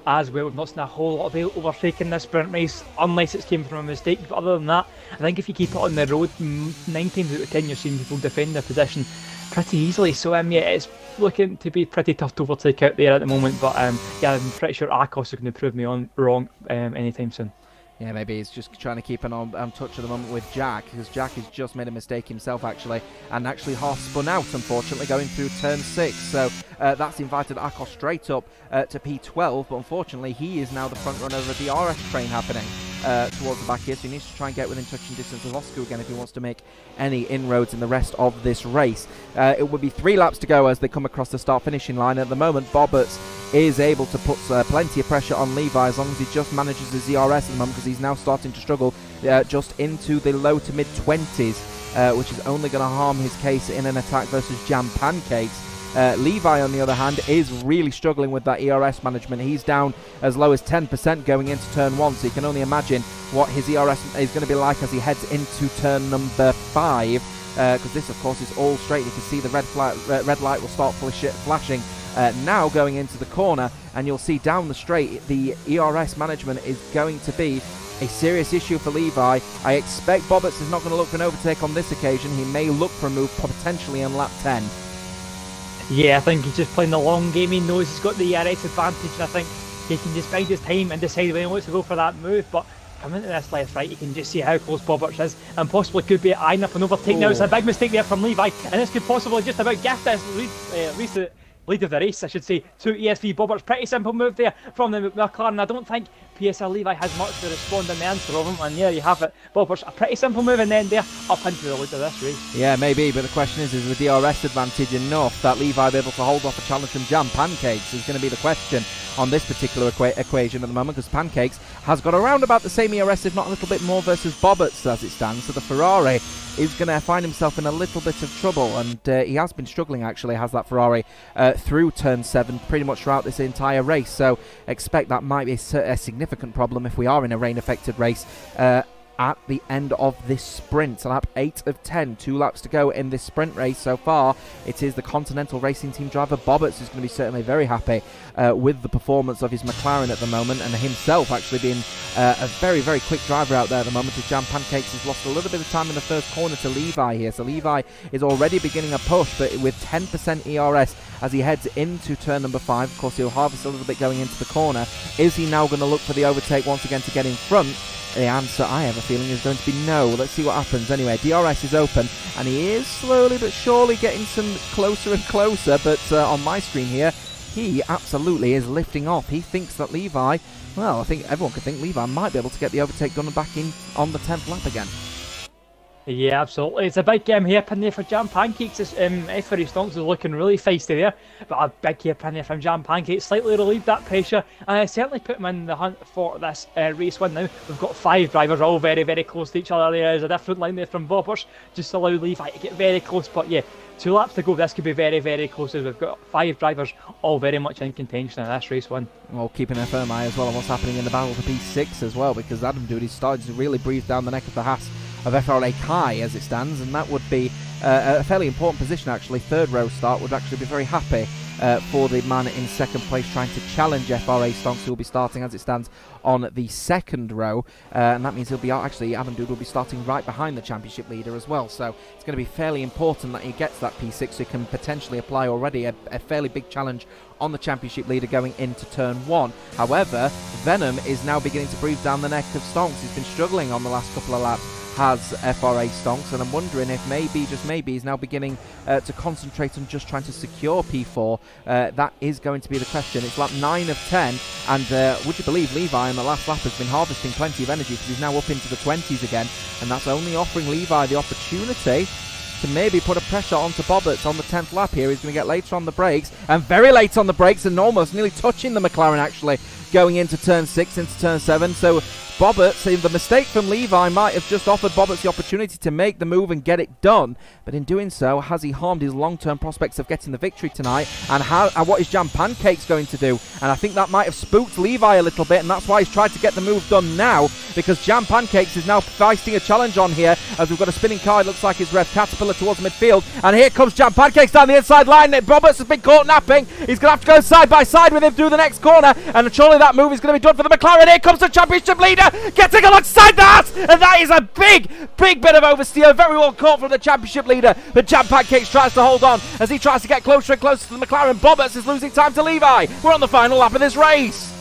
as well. We've not seen a whole lot of overtaking this sprint race, unless it's came from a mistake. But other than that, I think if you keep it on the road, 9 times out of 10 you're seeing people defend their position pretty easily. So yeah, it's looking to be pretty tough to overtake out there at the moment. But yeah, I'm pretty sure Arcos are going to prove me wrong anytime soon.
Yeah, maybe he's just trying to keep an on touch at the moment with Jack, because Jack has just made a mistake himself, actually, and actually half spun out, unfortunately, going through turn 6. So that's invited Akos straight up to P12, but unfortunately he is now the front runner of the RS train happening towards the back here, so he needs to try and get within touching distance of Oscar again if he wants to make any inroads in the rest of this race. It will be 3 laps to go as they come across the start-finishing line. At the moment, Bobberts is able to put plenty of pressure on Levi as long as he just manages his ERS at the moment, because he's now starting to struggle just into the low to mid-20s, which is only going to harm his case in an attack versus Jam Pancakes. Levi, on the other hand, is really struggling with that ERS management. He's down as low as 10% going into turn 1, so you can only imagine what his ERS is going to be like as he heads into turn number 5, because this, of course, is all straight. You can see the red light will start flashing now going into the corner, and you'll see down the straight the ERS management is going to be a serious issue for Levi. I expect Bobberts is not going to look for an overtake on this occasion. He may look for a move potentially in lap 10.
Yeah, I think he's just playing the long game. He knows he's got the ERS advantage, and I think he can just bide his time and decide when he wants to go for that move. But coming into this left right, you can just see how close Bobberts is, and possibly could be eyeing up an overtake. Now it's a big mistake there from Levi, and this could possibly just about gift this lead of the race, I should say, to ESV Bobberts. Pretty simple move there from the McLaren. I don't think PSL Levi has much to respond in the answer of him, and there you have it. Bobberts, a pretty simple move, and then there up into the lead of this race.
Yeah, maybe, but the question is the DRS advantage enough that Levi be able to hold off a challenge from Jam Pancakes is going to be the question on this particular equation at the moment, because Pancakes has got around about the same ERS, if not a little bit more, versus Bobberts as it stands. So the Ferrari is going to find himself in a little bit of trouble, and he has been struggling, actually, has that Ferrari through turn 7 pretty much throughout this entire race. So expect that might be a significant problem if we are in a rain-affected race at the end of this sprint. Lap 8 of 10, 2 laps to go in this sprint race so far. It is the Continental Racing Team driver Bobberts who's going to be certainly very happy with the performance of his McLaren at the moment, and himself actually being a very, very quick driver out there at the moment, as Jam Pancakes has lost a little bit of time in the first corner to Levi here. So Levi is already beginning a push, but with 10% ERS as he heads into turn number 5. Of course, he'll harvest a little bit going into the corner. Is he now going to look for the overtake once again to get in front? The answer, I have a feeling, is going to be no. Let's see what happens. Anyway, DRS is open, and he is slowly but surely getting some closer and closer, but on my screen here, he absolutely is lifting off. He thinks that Levi, well, I think everyone could think Levi might be able to get the overtake done back in on the 10th lap again.
Yeah, absolutely. It's a big hairpin there for Jam Pancakes. Effery Stonks is looking really feisty there, but a big hairpin there from Jam Pancakes, slightly relieved that pressure, and I certainly put him in the hunt for this race win now. We've got 5 drivers all very, very close to each other. There's a different line there from Bobberts, just allow Levi to get very close, but yeah, 2 laps to go. This could be very, very close, as we've got 5 drivers all very much in contention in this race win.
Well, keeping a firm eye as well on what's happening in the battle for P6 as well, because Adam Dude is starting to really breathe down the neck of the Haas of FRA Kai as it stands, and that would be a fairly important position, actually. 3rd row start would actually be very happy for the man in 2nd place trying to challenge FRA Stonks, who will be starting as it stands on the 2nd row, and that means he'll be actually, Adam Dude will be starting right behind the championship leader as well. So it's going to be fairly important that he gets that P6 so he can potentially apply already a fairly big challenge on the championship leader going into turn 1. However, Venom is now beginning to breathe down the neck of Stonks. He's been struggling on the last couple of laps, has FRA stonks, and I'm wondering if maybe, just maybe, he's now beginning to concentrate on just trying to secure P4. That is going to be the question. It's lap 9 of 10, and would you believe Levi in the last lap has been harvesting plenty of energy because he's now up into the 20s again, and that's only offering Levi the opportunity to maybe put a pressure onto Bobberts on the 10th lap here. He's going to get later on the brakes, and very late on the brakes, and almost nearly touching the McLaren actually, going into turn 6, into turn 7. So Bobberts, the mistake from Levi might have just offered Bobberts the opportunity to make the move and get it done, but in doing so, has he harmed his long-term prospects of getting the victory tonight? And what is Jam Pancakes going to do? And I think that might have spooked Levi a little bit, and that's why he's tried to get the move done now, because Jam Pancakes is now feisting a challenge on here, as we've got a spinning car. It looks like his Rev Caterpillar towards midfield, and here comes Jam Pancakes down the inside line. Bobberts has been caught napping. He's going to have to go side by side with him through the next corner, and surely that move is going to be done for the McLaren. Here comes the championship leader, getting alongside that, and that is a big bit of oversteer, very well caught from the championship leader, but Jam Pancakes tries to hold on as he tries to get closer and closer to the McLaren. Bobberts is losing time to Levi. We're on the final lap of this race.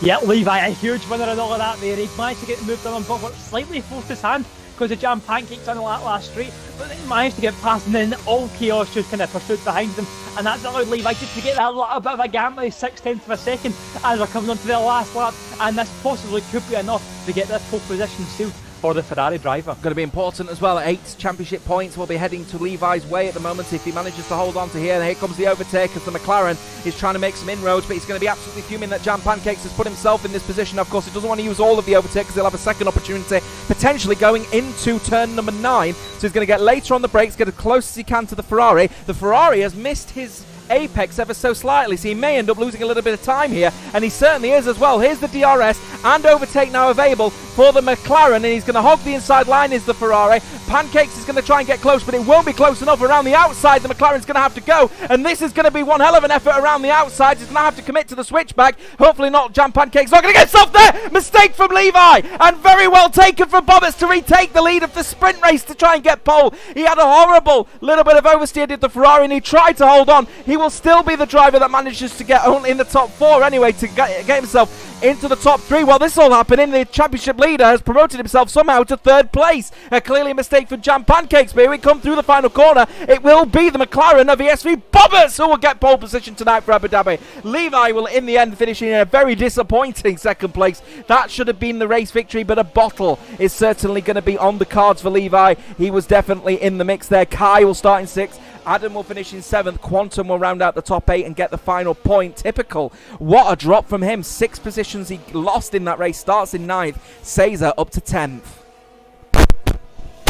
Yeah, Levi, a huge winner in all of that there. He managed to get the move done on Bobberts, slightly forced his hand because of Jam Pancakes on the last straight, but then he managed to get past, and then all chaos just kind of pursued behind them, and that's allowed Levi just to get that little bit of a gap, like 6/10 of a second, as we're coming onto the last lap, and this possibly could be enough to get this pole position sealed for the Ferrari driver.
Going to be important as well. 8 championship points will be heading to Levi's way at the moment if he manages to hold on to here. And here comes the overtake as the McLaren is trying to make some inroads, but he's going to be absolutely fuming that Jam Pancakes has put himself in this position. Of course, he doesn't want to use all of the overtake because he'll have a second opportunity potentially going into turn number 9. So he's going to get later on the brakes, get as close as he can to the Ferrari. The Ferrari has missed his apex ever so slightly, so he may end up losing a little bit of time here, and he certainly is as well. Here's the DRS and overtake now available for the McLaren, and he's going to hog the inside line is the Ferrari. Pancakes is going to try and get close, but it won't be close enough. Around the outside the McLaren's going to have to go, and this is going to be one hell of an effort around the outside. He's going to have to commit to the switchback. Hopefully not. Jam Pancakes not going to get himself there. Mistake from Levi, and very well taken from Bobberts to retake the lead of the sprint race to try and get pole. He had a horrible little bit of oversteer, did the Ferrari, and he tried to hold on. He will still be the driver that manages to get only in the top 4 anyway, to get himself into the top 3. While this all happening, the championship leader has promoted himself somehow to 3rd place. Clearly a mistake for Jam Pancakes, but here we come through the final corner. It will be the McLaren of ESV Bobberts who will get pole position tonight for Abu Dhabi. Levi will in the end finish in a very disappointing 2nd place. That should have been the race victory, but a bottle is certainly going to be on the cards for Levi. He was definitely in the mix there. Kai will start in 6th. Adam will finish in 7th. Quantum will round out the top 8 and get the final point. Typical. What a drop from him. 6 positions he lost in that race. Starts in 9th. Caesar up to 10th.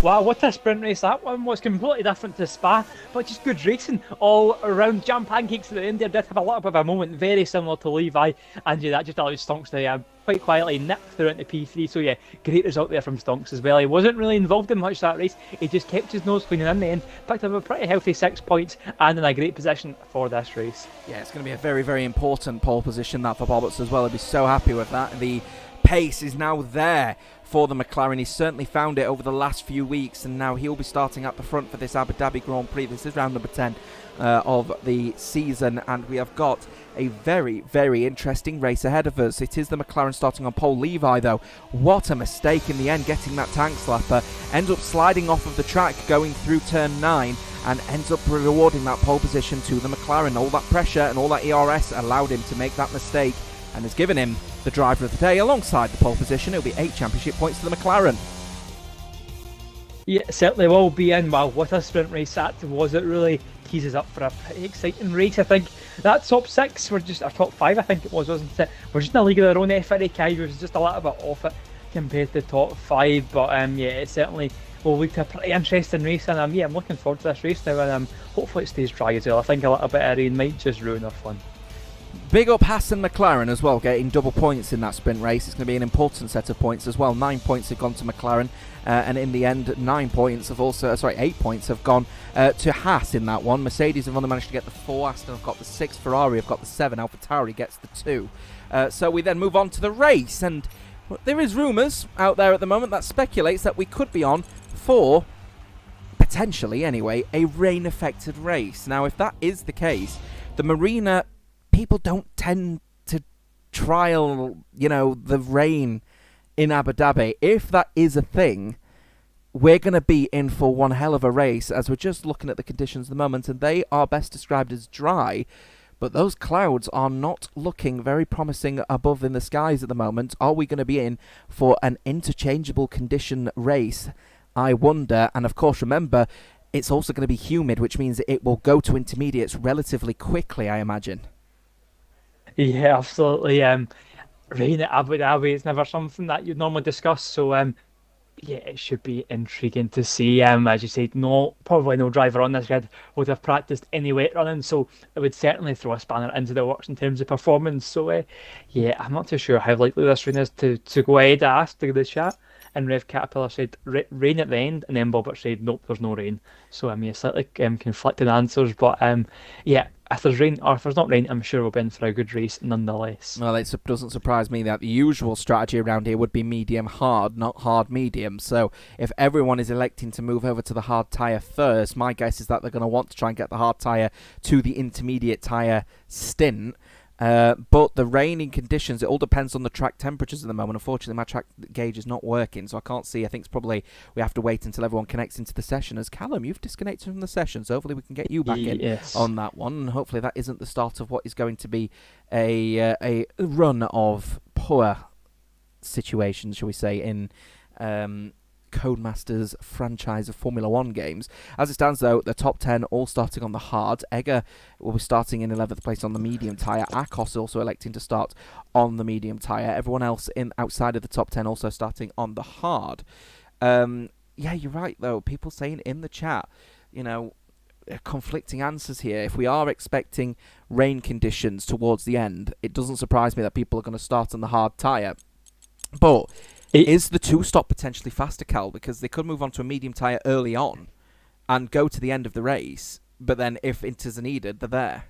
Wow, what a sprint race that one was. Completely different to Spa, but just good racing all around. Jam Pancakes at the end there did have a little bit of a moment, very similar to Levi, and yeah, that just allowed Stonks to quite quietly nip through into P3. So yeah, great result there from Stonks as well. He wasn't really involved in much that race. He just kept his nose clean, and in the end picked up a pretty healthy 6 points and in a great position for this race.
Yeah, it's going to be a very, very important pole position that for Bobberts as well. He'll be so happy with that. The pace is now there for the McLaren. He's certainly found it over the last few weeks, and now he'll be starting at the front for this Abu Dhabi Grand Prix. This is round number 10 of the season, and we have got a very, very interesting race ahead of us. It is the McLaren starting on pole. Levi, though, what a mistake in the end, getting that tank slapper. Ends up sliding off of the track going through turn 9, and ends up rewarding that pole position to the McLaren. All that pressure and all that ERS allowed him to make that mistake, and has given him the driver of the day. Alongside the pole position, it'll be 8 championship points to the McLaren.
Yeah, certainly will be in. Wow, what a sprint race that was. It really teases up for a pretty exciting race. I think that top 6 were just, or top 5 I think it was, wasn't it? We're just in a league of their own. FRA Kai was just a little bit off it compared to the top 5, but yeah, it certainly will lead to a pretty interesting race, and yeah, I'm looking forward to this race now, and hopefully it stays dry as well. I think a little bit of rain might just ruin our fun.
Big up Hassan McLaren as well, getting double points in that sprint race. It's going to be an important set of points as well. 9 points have gone to McLaren, and in the end, 8 points have gone to Haas in that one. Mercedes have only managed to get the 4. Aston have got the 6. Ferrari have got the 7. AlphaTauri gets the 2. So we then move on to the race, and there is rumours out there at the moment that speculates that we could be on for, potentially anyway, a rain-affected race. Now, if that is the case, the Marina, people don't tend to trial, the rain in Abu Dhabi. If that is a thing, we're going to be in for one hell of a race, as we're just looking at the conditions at the moment, and they are best described as dry. But those clouds are not looking very promising above in the skies at the moment. Are we going to be in for an interchangeable condition race? I wonder. And of course, remember, it's also going to be humid, which means it will go to intermediates relatively quickly, I imagine.
Yeah, absolutely. Rain at Abu Dhabi is never something that you'd normally discuss. So, yeah, it should be intriguing to see. As you said, probably no driver on this grid would have practiced any weight running, so it would certainly throw a spanner into the works in terms of performance. So, yeah, I'm not too sure how likely this rain is to go ahead. I asked the chat, and Rev Caterpillar said rain at the end, and then Bobbert said nope, there's no rain. So, yeah, slightly conflicting answers, but yeah. If there's rain or if there's not rain, I'm sure we'll be in for a good race nonetheless.
Well, it doesn't surprise me that the usual strategy around here would be medium-hard, not hard-medium. So if everyone is electing to move over to the hard tyre first, my guess is that they're going to want to try and get the hard tyre to the intermediate tyre stint. But the raining conditions, it all depends on the track temperatures at the moment. Unfortunately, my track gauge is not working, so I can't see. I think it's probably we have to wait until everyone connects into the session. As Callum, you've disconnected from the session, so hopefully we can get you back in on that one. And hopefully that isn't the start of what is going to be a run of poor situations, shall we say, in Codemasters franchise of Formula 1 games. As it stands, though, the top 10 all starting on the hard. Egger will be starting in 11th place on the medium tyre. Akos also electing to start on the medium tyre. Everyone else outside of the top 10 also starting on the hard. Yeah, you're right, though. People saying in the chat, conflicting answers here. If we are expecting rain conditions towards the end, it doesn't surprise me that people are going to start on the hard tyre. But is the two-stop potentially faster, Cal? Because they could move on to a medium tyre early on and go to the end of the race, but then if inters are needed, they're there.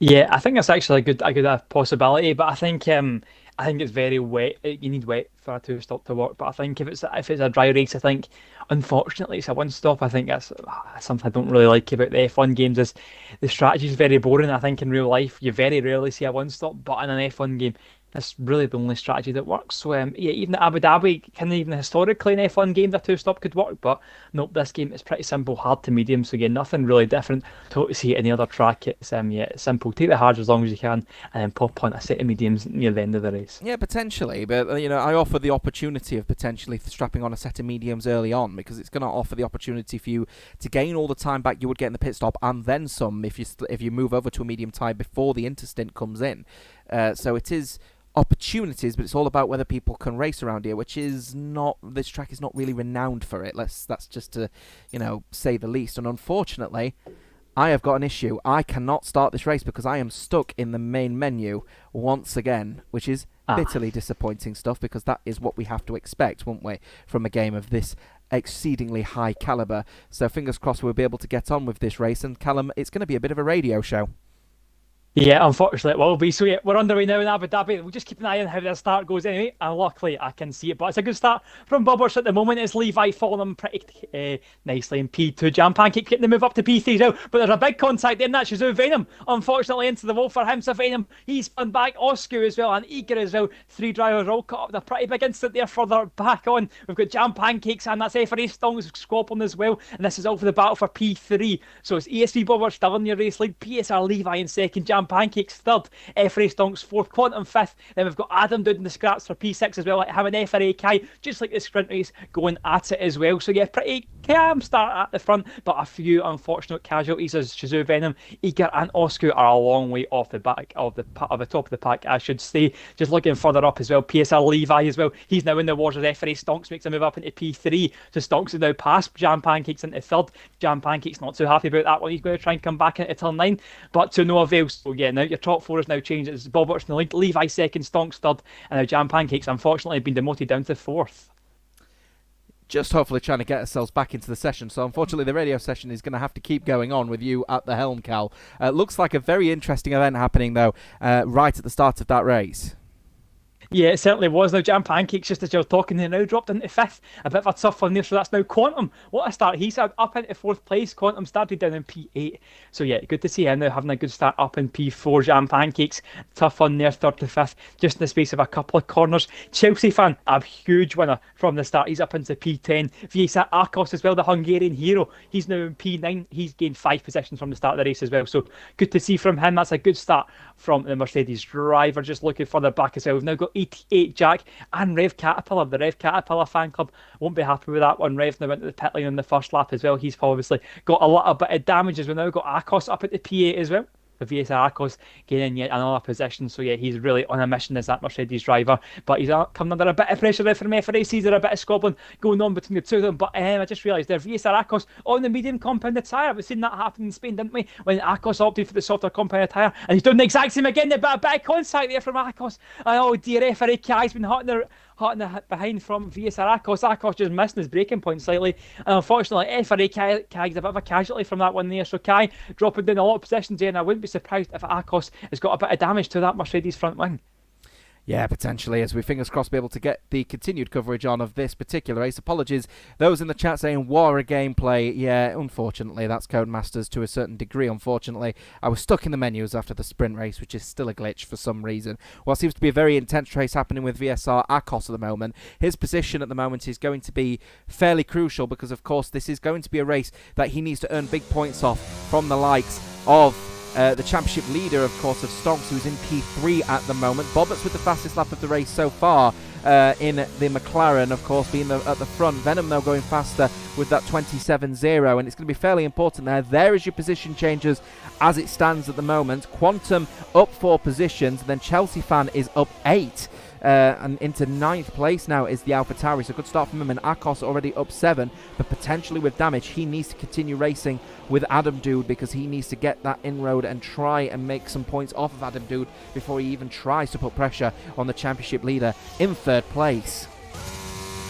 Yeah, I think that's actually a good possibility, but I think it's very wet. You need wet for a two-stop to work. But I think if it's a dry race, I think unfortunately it's a one-stop. I think that's something I don't really like about the F1 games. Is the strategy is very boring. I think in real life you very rarely see a one-stop, but in an F1 game, that's really the only strategy that works. So, yeah, even at Abu Dhabi, even historically in F1 games, a two-stop could work. But nope, this game is pretty simple, hard to medium. So, again, nothing really different to see at any other track. It's it's simple. Take the hard as long as you can, and then pop on a set of mediums near the end of the race.
Yeah, potentially. But, I offer the opportunity of potentially strapping on a set of mediums early on, because it's going to offer the opportunity for you to gain all the time back you would get in the pit stop, and then some if you move over to a medium tyre before the interstint comes in. So it is opportunities, but it's all about whether people can race around here, which is not, this track is not really renowned for it. That's just to say the least. And unfortunately, I have got an issue. I cannot start this race because I am stuck in the main menu once again, which is bitterly disappointing stuff, because that is what we have to expect, won't we, from a game of this exceedingly high caliber. So fingers crossed we'll be able to get on with this race. And Callum, it's going to be a bit of a radio show.
Yeah, unfortunately it will be. So yeah, we're underway now in Abu Dhabi. We'll just keep an eye on how the start goes anyway. And luckily I can see it. But it's a good start from Bobbers at the moment. It's Levi following him pretty nicely in P2. Jam Pancake getting the move up to P3 now. But there's a big contact in that Shizou Venom. Unfortunately into the wall for him. So Venom, he's spun back. Oscu as well and Eager as well. Three drivers all caught up. They're pretty big instant there further back on. We've got Jam Pancakes and that's FRA Stongs squabbling as well. And this is all for the battle for P3. So it's ESV Bobbers still in your race lead. PSR Levi in second. Jam Pancakes third, FRA Stonks fourth, Quantum fifth. Then we've got Adam doing the scraps for P6 as well, like having FRA Kai, just like the sprint race, going at it as well. So yeah, pretty calm start at the front, but a few unfortunate casualties as Shizou Venom, Eager and Oscu are a long way off the back of the top of the pack, I should say. Just looking further up as well, PSR Levi as well. He's now in the wars as FRA Stonks makes a move up into P3. So Stonks is now past Jam Pancakes into third. Jam Pancakes not too happy about that one. He's going to try and come back into turn 9, but to no avail. So yeah, now your top four has now changed. It's Bob Watson in the lead, Levi second, Stonks third, and now Jam Pancakes unfortunately been demoted down to fourth.
Just hopefully trying to get ourselves back into the session. So unfortunately the radio session is going to have to keep going on with you at the helm, Cal. Looks like a very interesting event happening though, right at the start of that race.
Yeah, it certainly was. Now, Jam Pancakes, just as you're talking, they now dropped into fifth. A bit of a tough one there, so that's now Quantum. What a start. He's up into fourth place. Quantum started down in P8. So, yeah, good to see him now having a good start up in P4. Jam Pancakes, tough one there, third to fifth, just in the space of a couple of corners. Chelsea fan, a huge winner from the start. He's up into P10. Viesa Akos as well, the Hungarian hero. He's now in P9. He's gained 5 positions from the start of the race as well. So, good to see from him. That's a good start from the Mercedes driver. Just looking further back as well. We've now got 88 Jack and Rev Caterpillar. The Rev Caterpillar fan club won't be happy with that one. Rev now went to the pit lane in the first lap as well. He's obviously got a little bit of damage as we've now got Akos up at the P8 as well. The VSR Akos gaining yet another position, so yeah, he's really on a mission as that Mercedes driver, but he's coming under a bit of pressure there from FRAC. There a bit of squabbling going on between the two of them, but I just realised there, VSR Akos on the medium compounded tyre. We've seen that happen in Spain, didn't we, when Akos opted for the softer compounded tyre, and he's done the exact same again. A bit of contact there from Akos, and oh dear, FRAC has been hot behind from VSR Akos. Akos just missing his braking point slightly, and unfortunately FRA Kai's a bit of a casualty from that one there, so Kai dropping down a lot of positions there, and I wouldn't be surprised if Akos has got a bit of damage to that Mercedes front wing.
Yeah, potentially, as we fingers crossed be able to get the continued coverage on of this particular race. Apologies, those in the chat saying WOR gameplay. Yeah, unfortunately, that's Codemasters to a certain degree, unfortunately. I was stuck in the menus after the sprint race, which is still a glitch for some reason. Well, it seems to be a very intense race happening with VSR Akos at the moment. His position at the moment is going to be fairly crucial because, of course, this is going to be a race that he needs to earn big points off from the likes of the championship leader, of course, of Stonks, who's in P3 at the moment. Boberts with the fastest lap of the race so far in the McLaren, of course, being at the front. Venom, though, going faster with that 27.0, and it's going to be fairly important there. There is your position changes as it stands at the moment. Quantum up 4 positions, then Chelsea fan is up 8. And into 9th place now is the AlphaTauri, so good start from him, and Akos already up 7, but potentially with damage. He needs to continue racing with Adam Dude because he needs to get that inroad and try and make some points off of Adam Dude before he even tries to put pressure on the championship leader in 3rd place.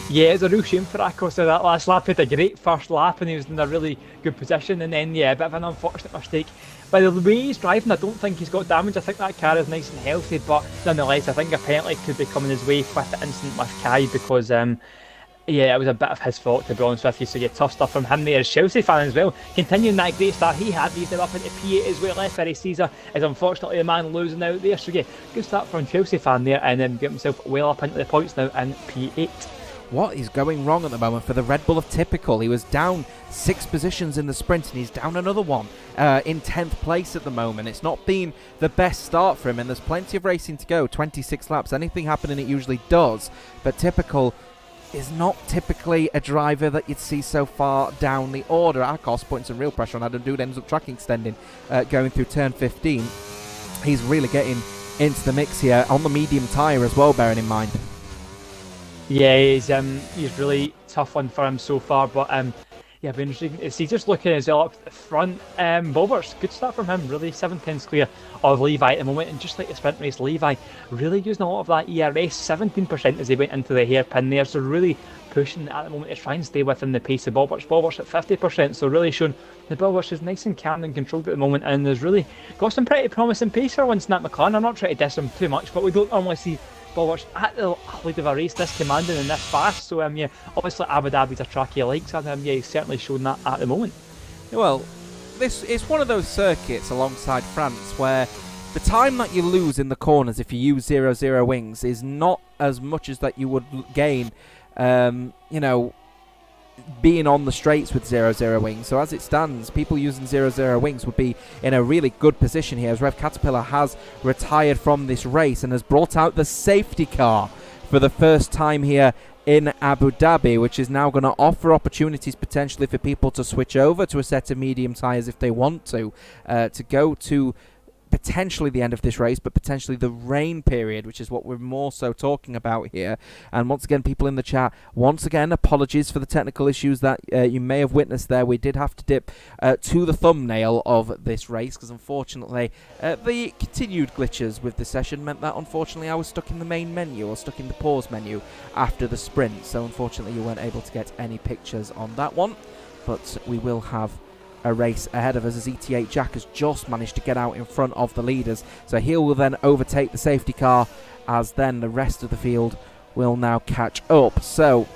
Yeah, it's a real shame for Akos that last lap. He had a great first lap and he was in a really good position, and then yeah, a bit of an unfortunate mistake. By the way he's driving, I don't think he's got damage. I think that car is nice and healthy, but nonetheless, I think a penalty could be coming his way with the incident with Kai because yeah, it was a bit of his fault, to be honest with you. So yeah, tough stuff from him there. As Chelsea fan as well, continuing that great start he had. He's now up into P8 as well. FRA Caesar is unfortunately the man losing out there. So yeah, good start from Chelsea fan there, and then get himself well up into the points now in P8.
What is going wrong at the moment for the Red Bull of Typical? He was down 6 positions in the sprint and he's down another one in 10th place at the moment. It's not been the best start for him, and there's plenty of racing to go. 26 laps, anything happening it usually does, but Typical is not typically a driver that you'd see so far down the order. Akos putting some real pressure on Adam Dude, ends up track extending going through turn 15. He's really getting into the mix here on the medium tyre as well, bearing in mind.
Yeah, he's really tough one for him so far, but yeah, it'll be interesting to see. Just looking as well up the front, Bobers, good start from him, really 7/10 clear of Levi at the moment, and just like the sprint race, Levi really using a lot of that ERS, 17% as they went into the hairpin there, so really pushing at the moment to try and stay within the pace of Bobers. Bobers at 50%, so really showing the Bobers is nice and calm and controlled at the moment, and there's really got some pretty promising pace for once in that McLaren. I'm not trying to diss him too much, but we don't normally see Bobers at the lead of a race this commanding and this fast, so yeah, obviously Abu Dhabi's a track he likes, and yeah, he's certainly shown that at the moment.
Well, this is one of those circuits alongside France where the time that you lose in the corners if you use 0-0 wings is not as much as that you would gain, you know, being on the straights with 0-0 wings. So as it stands, people using 0-0 wings would be in a really good position here, as Rev Caterpillar has retired from this race and has brought out the safety car for the first time here in Abu Dhabi, which is now going to offer opportunities potentially for people to switch over to a set of medium tyres if they want to go to potentially the end of this race, but potentially the rain period, which is what we're more so talking about here. And once again, people in the chat, once again, apologies for the technical issues that you may have witnessed there. We did have to dip to the thumbnail of this race because unfortunately the continued glitches with the session meant that unfortunately I was stuck in the main menu, or stuck in the pause menu after the sprint, so unfortunately you weren't able to get any pictures on that one, but we will have a race ahead of us as ET8 Jack has just managed to get out in front of the leaders, so he will then overtake the safety car as then the rest of the field will now catch up. So,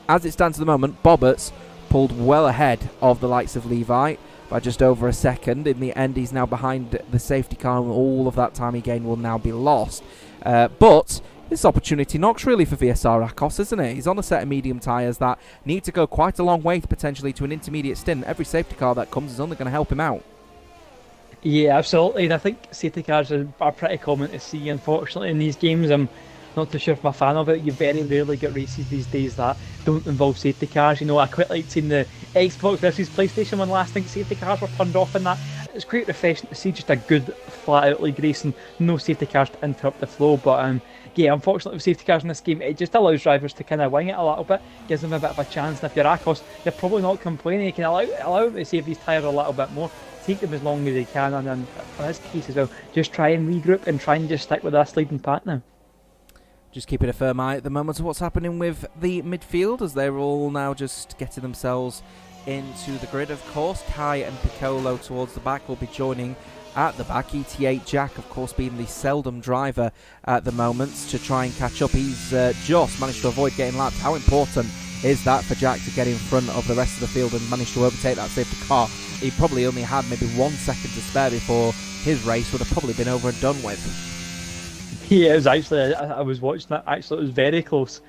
as it stands at the moment, Bobberts pulled well ahead of the likes of Levi by just over a second. In the end, he's now behind the safety car, and all of that time he gained will now be lost. But this opportunity knocks really for VSR Akos, isn't it? He's on a set of medium tyres that need to go quite a long way potentially to an intermediate stint. Every safety car that comes is only going to help him out.
Yeah, absolutely. And I think safety cars are pretty common to see, unfortunately, in these games. I'm not too sure if I'm a fan of it. You very rarely get races these days that don't involve safety cars. You know, I quite like seeing the Xbox versus PlayStation one last thing. Safety cars were turned off in that. It's quite refreshing to see just a good flat-out league race and no safety cars to interrupt the flow. But yeah, unfortunately with safety cars in this game, it just allows drivers to kind of wing it a little bit, gives them a bit of a chance. And if you're Akos, you're probably not complaining. You can allow them to save these tyres a little bit more, take them as long as they can, and then in this case as well, just try and regroup and try and just stick with this leading pack now.
Just keeping a firm eye at the moment of what's happening with the midfield, as they're all now just getting themselves into the grid. Of course, Kai and Piccolo towards the back will be joining at the back. ET8 Jack, of course, being the seldom driver at the moment to try and catch up. He's just managed to avoid getting lapped. How important is that for Jack to get in front of the rest of the field and manage to overtake that safety car? He probably only had maybe 1 second to spare before his race would have probably been over and done with.
Yeah, it was actually, I was watching that, actually it was very close.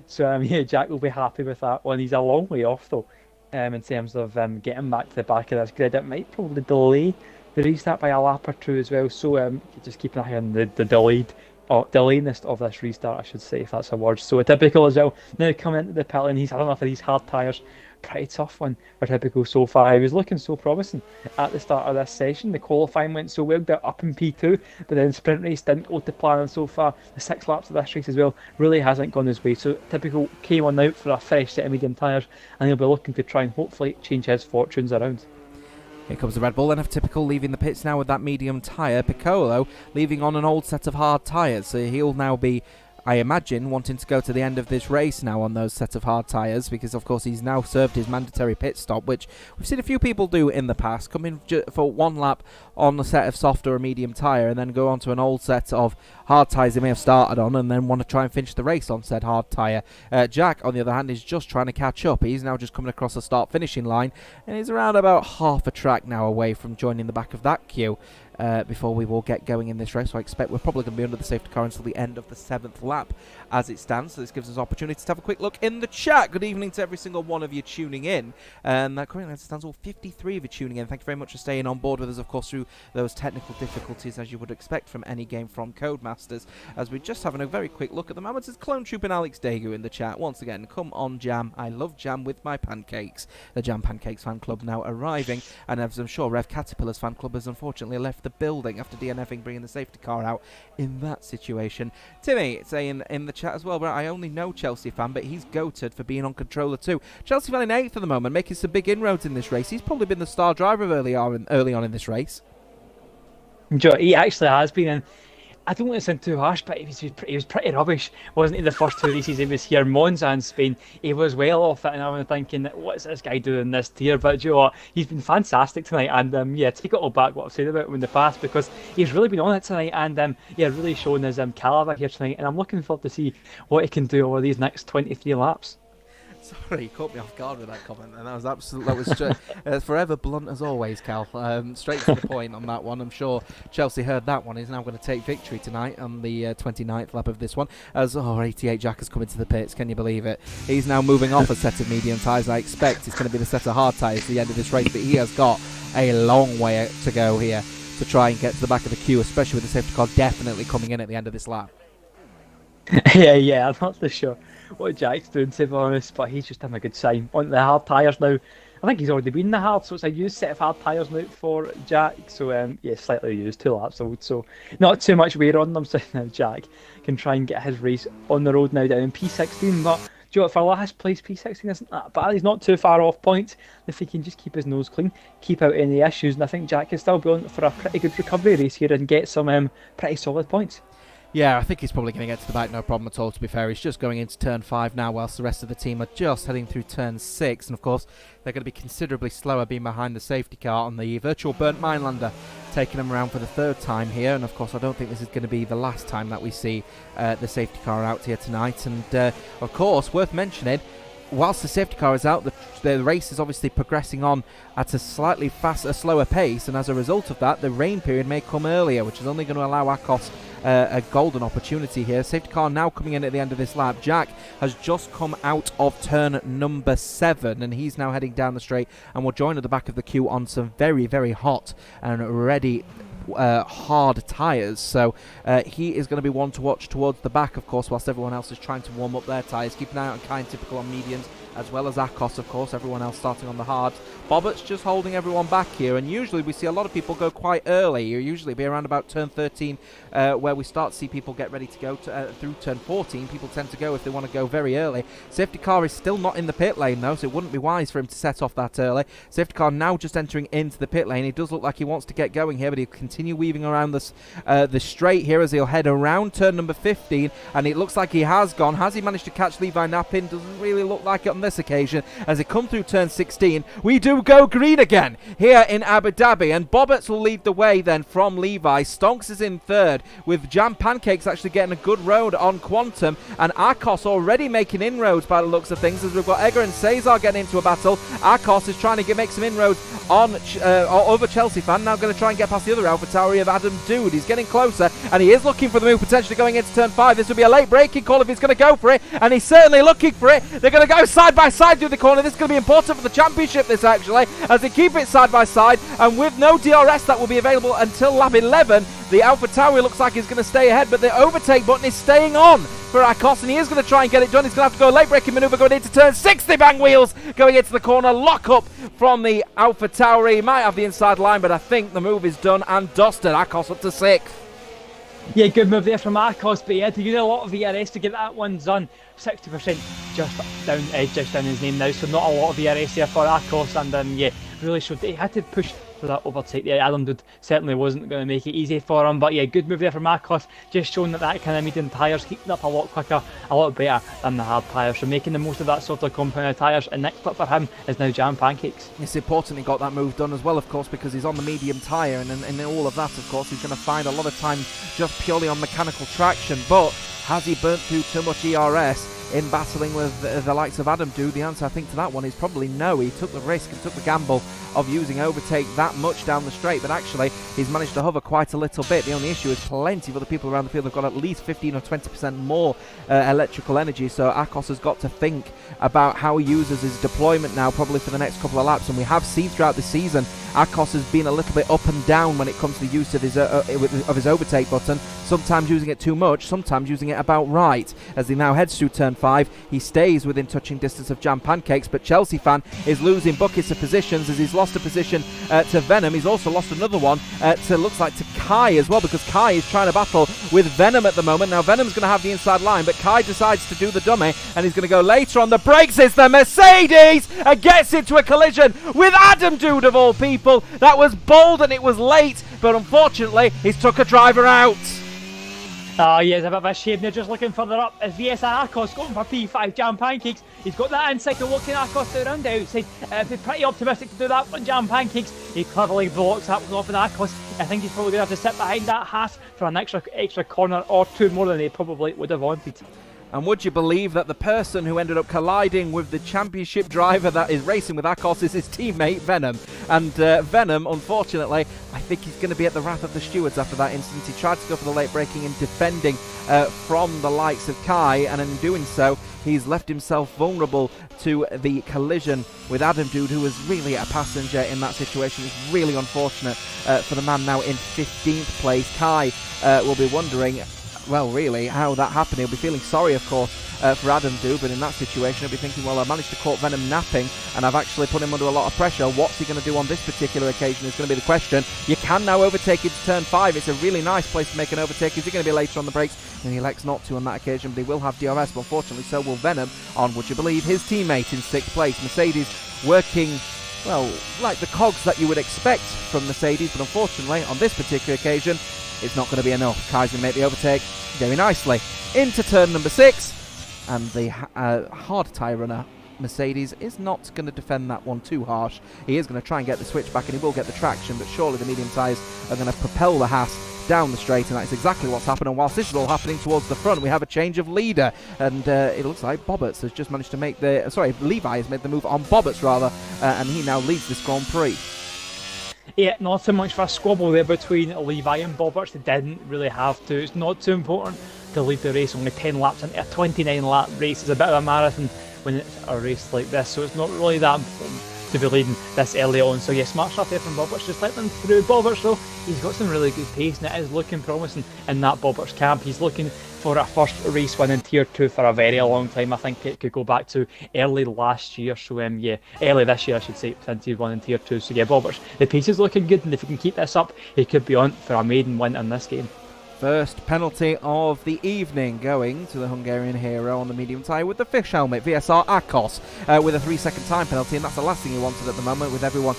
So yeah, Jack will be happy with that one. He's a long way off though, in terms of getting back to the back of this grid. It might probably delay the restart by a lap or two as well. So just keep an eye on the delayiness of this restart, I should say, if that's a word. So Typical as well, now coming into the pit lane, he's had enough of these hard tyres. Pretty tough one for Typical so far. He was looking so promising at the start of this session. The qualifying went so well, they're up in P2, but then sprint race didn't go to plan, and so far the 6 laps of this race as well really hasn't gone his way. So Typical came on out for a fresh set of medium tyres, and he'll be looking to try and hopefully change his fortunes around.
Here comes the Red Bull, then Typical leaving the pits now with that medium tyre. Piccolo leaving on an old set of hard tyres, so he'll now be, I imagine, wanting to go to the end of this race now on those set of hard tyres, because of course he's now served his mandatory pit stop, which we've seen a few people do in the past, come in for 1 lap on a set of soft or a medium tyre and then go on to an old set of hard tyres they may have started on and then want to try and finish the race on said hard tyre. Jack, on the other hand, is just trying to catch up. He's now just coming across the start-finishing line, and he's around about half a track now away from joining the back of that queue. Before we will get going in this race. So I expect we're probably going to be under the safety car until the end of the 7th lap as it stands. So this gives us opportunity to have a quick look in the chat. Good evening to every single one of you tuning in. Currently as it stands, all 53 of you tuning in. Thank you very much for staying on board with us, of course, through those technical difficulties as you would expect from any game from Codemasters. As we're just having a very quick look at the moment, it's Clone Troop and Alex Dagu in the chat. Once again, come on Jam. I love jam with my pancakes. The Jam Pancakes fan club now arriving. And as I'm sure Rev Caterpillar's fan club has unfortunately left the building after DNFing, bringing the safety car out in that situation. Timmy saying in the chat as well, I only know Chelsea fan, but he's goated for being on controller too. Chelsea fan in 8th at the moment, making some big inroads in this race. He's probably been the star driver early on in this race.
He actually has been, and I don't want to sound too harsh, but he was pretty rubbish, wasn't he? The first 2 races he was here, Monza and Spain, he was well off it, and I was thinking, what's this guy doing this tier? But you know what? He's been fantastic tonight, and yeah, take it all back what I've said about him in the past, because he's really been on it tonight, and yeah, really showing his calibre here tonight, and I'm looking forward to see what he can do over these next 23 laps.
Sorry, you caught me off guard with that comment, and that was forever blunt as always, Cal. Straight to the point on that one. I'm sure Chelsea heard that one. He's now going to take victory tonight on the 29th lap of this one. As 88 Jack has come into the pits, can you believe it? He's now moving off a set of medium tyres. I expect it's going to be the set of hard tyres at the end of this race, but he has got a long way to go here to try and get to the back of the queue, especially with the safety car definitely coming in at the end of this lap.
Yeah, I'm not too sure what Jack's doing, to be honest, but he's just having a good sign. On the hard tyres now, I think he's already been in the hard, so it's a used set of hard tyres now for Jack. So yeah, slightly used, 2 laps old, so not too much wear on them. So now Jack can try and get his race on the road now down in P16. But do you know what, for last place, P16 isn't that bad. He's not too far off points if he can just keep his nose clean, keep out any issues, and I think Jack can still be on for a pretty good recovery race here and get some pretty solid points.
Yeah, I think he's probably going to get to the back, no problem at all, to be fair. He's just going into turn 5 now, whilst the rest of the team are just heading through turn 6. And, of course, they're going to be considerably slower being behind the safety car on the virtual burnt Minelander. taking him around for the 3rd time here, and of course I don't think this is going to be the last time that we see the safety car out here tonight. And of course, worth mentioning, whilst the safety car is out, the race is obviously progressing on at a slightly slower pace, and as a result of that, the rain period may come earlier, which is only going to allow Akos a golden opportunity here. Safety car now coming in at the end of this lap. Jack has just come out of turn number 7, and he's now heading down the straight and will join at the back of the queue on some very, very hot and ready hard tyres, so he is going to be one to watch towards the back, of course, whilst everyone else is trying to warm up their tyres. Keep an eye out on Kai and Typical on mediums, as well as Akos, of course, everyone else starting on the hards. Bobbert's just holding everyone back here, and usually we see a lot of people go quite early. You usually be around about turn 13 where we start to see people get ready to go through turn 14. People tend to go if they want to go very early. Safety car is still not in the pit lane though, so it wouldn't be wise for him to set off that early. Safety car now just entering into the pit lane. He does look like he wants to get going here, but he'll continue weaving around the straight here as he'll head around turn number 15, and it looks like he has gone. Has he managed to catch Levi Knappin? Doesn't really look like it on this occasion. As he come through turn 16, we do go green again here in Abu Dhabi, and Bobberts will lead the way then from Levi. Stonks is in 3rd, with Jam Pancakes actually getting a good road on Quantum, and Akos already making inroads by the looks of things, as we've got Egger and Cesar getting into a battle. Akos is trying to make some inroads on over Chelsea Fan, now going to try and get past the other Alpha Tauri of Adam Dude. He's getting closer, and he is looking for the move, potentially going into turn 5. This will be a late braking call if he's going to go for it, and he's certainly looking for it. They're going to go side by side through the corner. This is going to be important for the championship, this actually, as they keep it side by side, and with no DRS that will be available until lap 11, the Alpha Tauri looks like he's going to stay ahead, but the overtake button is staying on for Akos, and he is going to try and get it done. He's going to have to go late braking manoeuvre going into turn 60. Bang wheels going into the corner. Lock up from the Alpha Tauri. He might have the inside line, but I think the move is done and dusted. Akos up to 6th.
Yeah, good move there from Akos, but he had to use a lot of VRS to get that one done. 60% just down his name now, so not a lot of VRS there for Akos, and yeah, really showed that he had to push for that overtake there. Adam Dude certainly wasn't going to make it easy for him, but yeah, good move there from Akos, just showing that kind of medium tyres heating up a lot quicker, a lot better than the hard tyres, so making the most of that sort of compounded tyres. And next up for him is now Jam Pancakes.
It's important he got that move done as well, of course, because he's on the medium tyre, and in all of that, of course, he's going to find a lot of time just purely on mechanical traction. But has he burnt through too much ERS in battling with the likes of Adam Dude? The answer, I think, to that one is probably no. He took the risk and took the gamble of using overtake that much down the straight, but actually he's managed to hover quite a little bit. The only issue is plenty of other people around the field have got at least 15 or 20% more electrical energy, so Akos has got to think about how he uses his deployment now, probably for the next couple of laps. And we have seen throughout the season Akos has been a little bit up and down when it comes to the use of his overtake button, sometimes using it too much, sometimes using it about right. As he now heads through turn 5, he stays within touching distance of Jam Pancakes, but Chelsea Fan is losing buckets of positions as he's lost a position to Venom. He's also lost another one looks like to Kai as well, because Kai is trying to battle with Venom at the moment. Now Venom's going to have the inside line, but Kai decides to do the dummy, and he's going to go later on the brakes. It's the Mercedes and gets into a collision with Adam Dude of all people. That was bold and it was late, but unfortunately he's took a driver out.
Oh yeah, it's a bit of a shame. They're just looking further up as VSR Akos going for P5 Jam Pancakes. He's got that inside to look in Akos around the outside. Be pretty optimistic to do that one, Jam Pancakes. He cleverly blocks that one off with Akos. I think he's probably going to have to sit behind that Haas for an extra corner or two more than he probably would have wanted.
And would you believe that the person who ended up colliding with the championship driver that is racing with Akos is his teammate Venom? And Venom, unfortunately, I think he's going to be at the wrath of the stewards after that incident. He tried to go for the late braking and defending from the likes of Kai, and in doing so, he's left himself vulnerable to the collision with Adam Dude, who was really a passenger in that situation. It's really unfortunate for the man now in 15th place. Kai will be wondering, well, really, how that happened. He'll be feeling sorry, of course, for Adam Dude, but in that situation he'll be thinking, well, I managed to caught Venom napping and I've actually put him under a lot of pressure. What's he going to do on this particular occasion is going to be the question. You can now overtake into turn 5. It's a really nice place to make an overtake. Is he going to be later on the brakes? And he elects not to on that occasion, but he will have DRS, but unfortunately so will Venom on, would you believe, his teammate in 6th place. Mercedes working, well, like the cogs that you would expect from Mercedes, but unfortunately on this particular occasion it's not going to be enough. Kai's going to make the overtake very nicely into turn number 6, and the hard tyre runner Mercedes is not going to defend that one too harsh. He is going to try and get the switch back, and he will get the traction, but surely the medium tyres are going to propel the Haas down the straight, and that is exactly what's happened. And whilst this is all happening towards the front, we have a change of leader, and it looks like Bobberts has just managed to make the Levi has made the move on Bobberts rather, and he now leads this Grand Prix.
Yeah, not so much for a squabble there between Levi and Bobberts. They didn't really have to. It's not too important to lead the race. Only 10 laps into a 29 lap race is a bit of a marathon when it's a race like this, so it's not really that important to be leading this early on. So yeah, smart stuff there from Bobberts, just let them through. Bobberts though, he's got some really good pace, and it is looking promising in that Bobberts camp. He's looking for a first race win in Tier 2 for a very long time. I think it could go back to early last year, so yeah, early this year I should say, since he's won in Tier 2. So yeah, Bobberts, the pace is looking good, and if he can keep this up, he could be on for a maiden win in this game.
First penalty of the evening going to the Hungarian hero on the medium tyre with the fish helmet, VSR Akos, with a 3-second time penalty, and that's the last thing he wanted at the moment, with everyone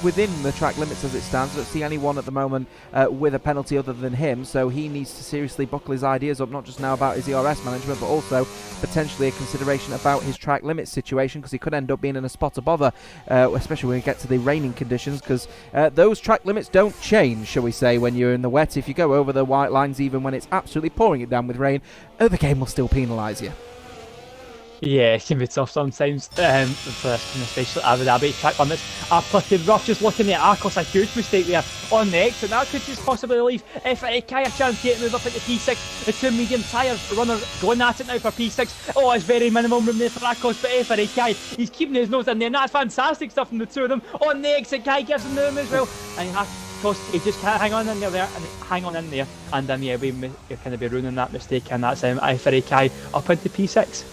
within the track limits as it stands. I don't see anyone at the moment with a penalty other than him, so he needs to seriously buckle his ideas up, not just now about his ERS management, but also potentially a consideration about his track limits situation, because he could end up being in a spot of bother, especially when we get to the raining conditions, because those track limits don't change, shall we say, when you're in the wet. If you go over the white lines, even when it's absolutely pouring it down with rain, the game will still penalise you.
Yeah, it can be tough sometimes, especially Abu Dhabi track limits are pretty rough. Just looking at Akos, a huge mistake there on the exit. That could just possibly leave Kai a chance to get moved up into P6. The two medium tyre runners going at it now for P6. Oh, it's very minimal room there for Akos, but Kai, he's keeping his nose in there, and that's fantastic stuff from the two of them. On the exit, Kai gives him the room as well, and he just can't hang on in there, and then yeah, we're kind of be ruining that mistake, and that's Kai up into P6.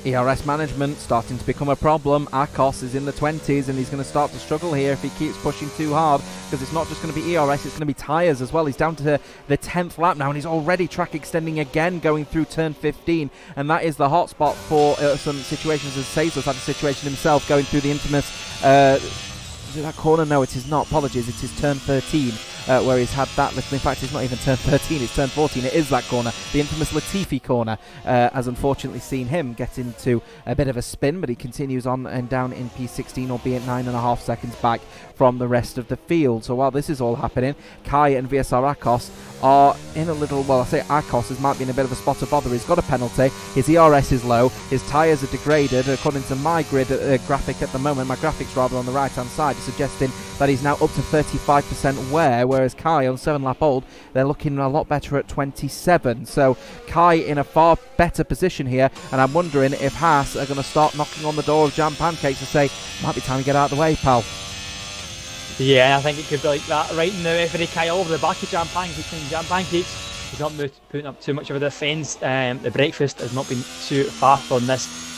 ERS management starting to become a problem. Akos is in the 20s, and he's going to start to struggle here if he keeps pushing too hard, because it's not just going to be ERS, it's going to be tyres as well. He's down to the 10th lap now, and he's already track extending again going through turn 15, and that is the hot spot for some situations, as Cesar's had a situation himself going through the infamous is it that corner? No, it is not. Apologies. It is turn 13 where he's had that little. In fact, it's not even turn 13. It's turn 14. It is that corner, the infamous Latifi corner. Has unfortunately seen him get into a bit of a spin, but he continues on and down in P16, albeit 9.5 seconds back from the rest of the field. So while this is all happening, Kai and VSR Akos are in a little, well, I say Akos might be in a bit of a spot of bother. He's got a penalty, his ERS is low, his tyres are degraded, according to my grid graphic at the moment, my graphics rather on the right hand side, suggesting that he's now up to 35% wear, whereas Kai on 7 lap old, they're looking a lot better at 27. So Kai in a far better position here, and I'm wondering if Haas are going to start knocking on the door of Jam Pancakes and say, might be time to get out of the way, pal.
Yeah, I think it could be like that right now. Every Kai over the back of Jam Pancakes, and Jam Pancakes, he's not putting up too much of a defence. The breakfast has not been too fast on this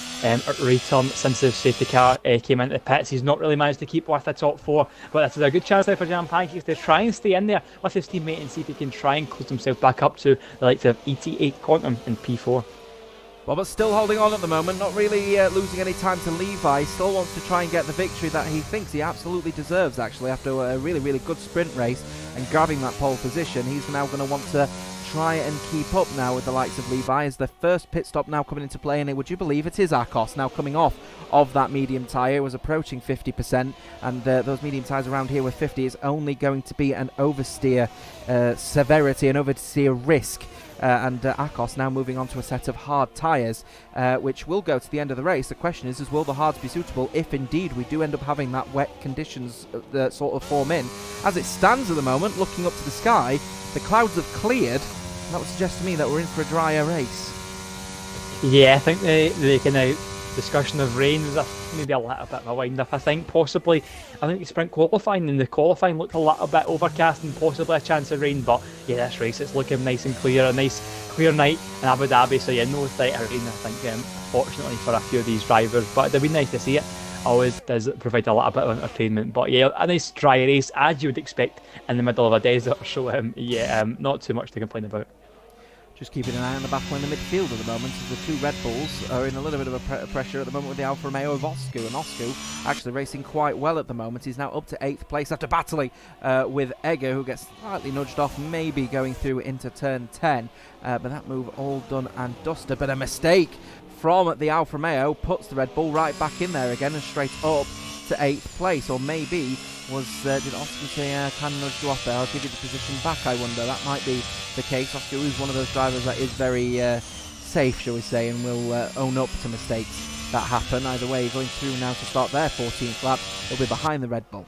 return since the safety car came into the pits. He's not really managed to keep with the top 4, but this is a good chance there for Jam Pancakes to try and stay in there with his teammate and see if he can try and close himself back up to the likes of ET8 Quantum in P4.
Well, but still holding on at the moment, not really losing any time to Levi. Still wants to try and get the victory that he thinks he absolutely deserves, actually, after a really, really good sprint race and grabbing that pole position. He's now going to want to try and keep up now with the likes of Levi, as the first pit stop now coming into play, and would you believe it is Akos now coming off of that medium tyre. Was approaching 50%, and those medium tyres around here with 50 is only going to be an oversteer severity, an oversteer risk. And Akos now moving on to a set of hard tyres, which will go to the end of the race. The question is will the hards be suitable if indeed we do end up having that wet conditions that sort of form in? As it stands at the moment, looking up to the sky, the clouds have cleared. That would suggest to me that we're in for a drier race.
Yeah, I think the kind of discussion of rain was maybe a little bit of a wind-up. I think possibly, I think the sprint qualifying and the qualifying looked a little bit overcast and possibly a chance of rain, but yeah, this race it's looking nice and clear, a nice clear night in Abu Dhabi, so yeah, no threat of rain I think, fortunately for a few of these drivers, but it'd be nice to see it. Always does provide a little bit of entertainment, but yeah, a nice dry race as you would expect in the middle of a desert, so not too much to complain about.
Just keeping an eye on the battle in the midfield at the moment, as the two Red Bulls are in a little bit of a pressure at the moment with the Alfa Romeo of Oscu, and Oscu actually racing quite well at the moment. He's now up to 8th place after battling with Egger, who gets slightly nudged off, maybe going through into turn 10, but that move all done and dusted, but a mistake from the Alfa Romeo puts the Red Bull right back in there again and straight up to 8th place. Or maybe did Oscar say, can nudge you off there? I'll give you the position back, I wonder. That might be the case. Oscar is one of those drivers that is very safe, shall we say, and will own up to mistakes that happen. Either way, going through now to start their 14th lap. They'll be behind the Red Bull.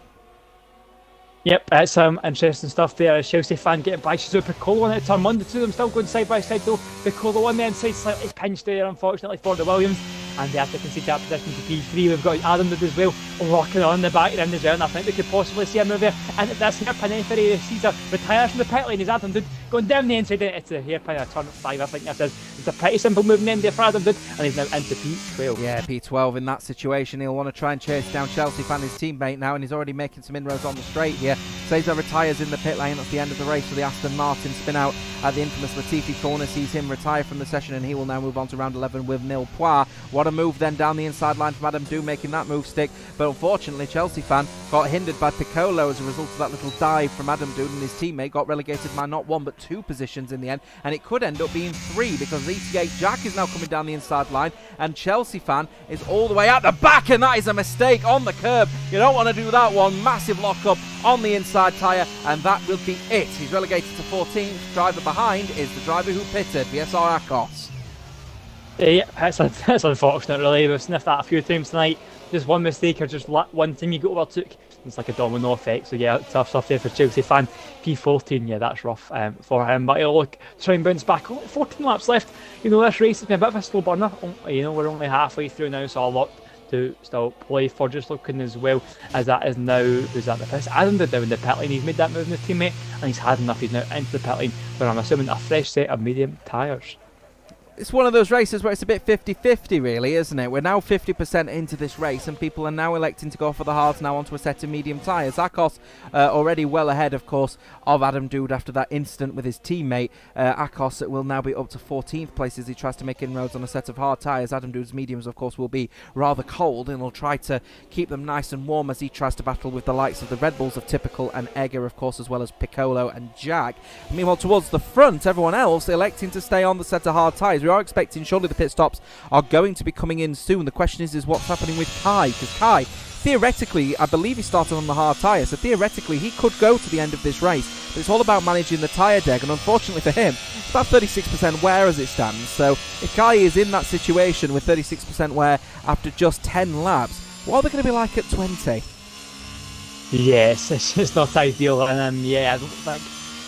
Yep, that's some interesting stuff there. Chelsea fan getting by Shizuo Piccolo on it. Turn 1, the two of them still going side by side though. Piccolo on the inside, slightly pinched there, unfortunately, for the Williams. And they have to concede that position to P3. We've got Adam Wood as well, locking on the back end as well. And I think we could possibly see a move there. And that's hairpin in for Caesar. Retires from the pit lane. Is Adam Wood going down the inside into the hairpin at turn 5, I think this is. It's a pretty simple move in there for Adam Wood. And he's now into P12.
Yeah, P12 in that situation. He'll want to try and chase down Chelsea fan, his teammate now. And he's already making some inroads on the straight here. Caesar retires in the pit lane. That's the end of the race for the Aston Martin. Spin out at the infamous Latifi corner. Sees him retire from the session. And he will now move on to round 11 with Nil Poir. What a move then down the inside line from Adam Doom, making that move stick. But unfortunately, Chelsea fan got hindered by Piccolo as a result of that little dive from Adam Doom, and his teammate got relegated by not 1 but 2 positions in the end. And it could end up being 3 because ET8 Jack is now coming down the inside line and Chelsea fan is all the way at the back, and that is a mistake on the curb. You don't want to do that one. Massive lock up on the inside tyre, and that will be it. He's relegated to 14th. Driver behind is the driver who pitted, VSR Akos.
Yeah, that's unfortunate really. We've sniffed that a few times tonight. Just one mistake or just one thing you get overtook. It's like a domino effect. So yeah, tough stuff there for Chelsea fan. P14, yeah, that's rough for him. But he'll look, try and bounce back. Only 14 laps left. You know, this race has been a bit of a slow burner. You know, we're only halfway through now, so a lot to still play for. Just looking as well as that is now, who's at the pit? Adam did down in the pit lane. He's made that move in his teammate, and he's had enough. He's now into the pit lane, where I'm assuming a fresh set of medium tyres.
It's one of those races where it's a bit 50-50 really, isn't it? We're now 50% into this race and people are now electing to go for the hards now onto a set of medium tyres. Akos already well ahead, of course, of Adam Dood after that incident with his teammate. Akos will now be up to 14th place as he tries to make inroads on a set of hard tyres. Adam Dood's mediums, of course, will be rather cold and he'll try to keep them nice and warm as he tries to battle with the likes of the Red Bulls of Typical and Egger, of course, as well as Piccolo and Jack. Meanwhile, towards the front, everyone else electing to stay on the set of hard tyres. We are expecting surely the pit stops are going to be coming in soon. The question is what's happening with Kai, because Kai, theoretically, I believe he started on the hard tyre, so theoretically he could go to the end of this race, but it's all about managing the tyre deck, and unfortunately for him, it's about 36% wear as it stands. So if Kai is in that situation with 36% wear after just 10 laps, what are they going to be like at 20?
Yes, it's not ideal, and yeah, I don't think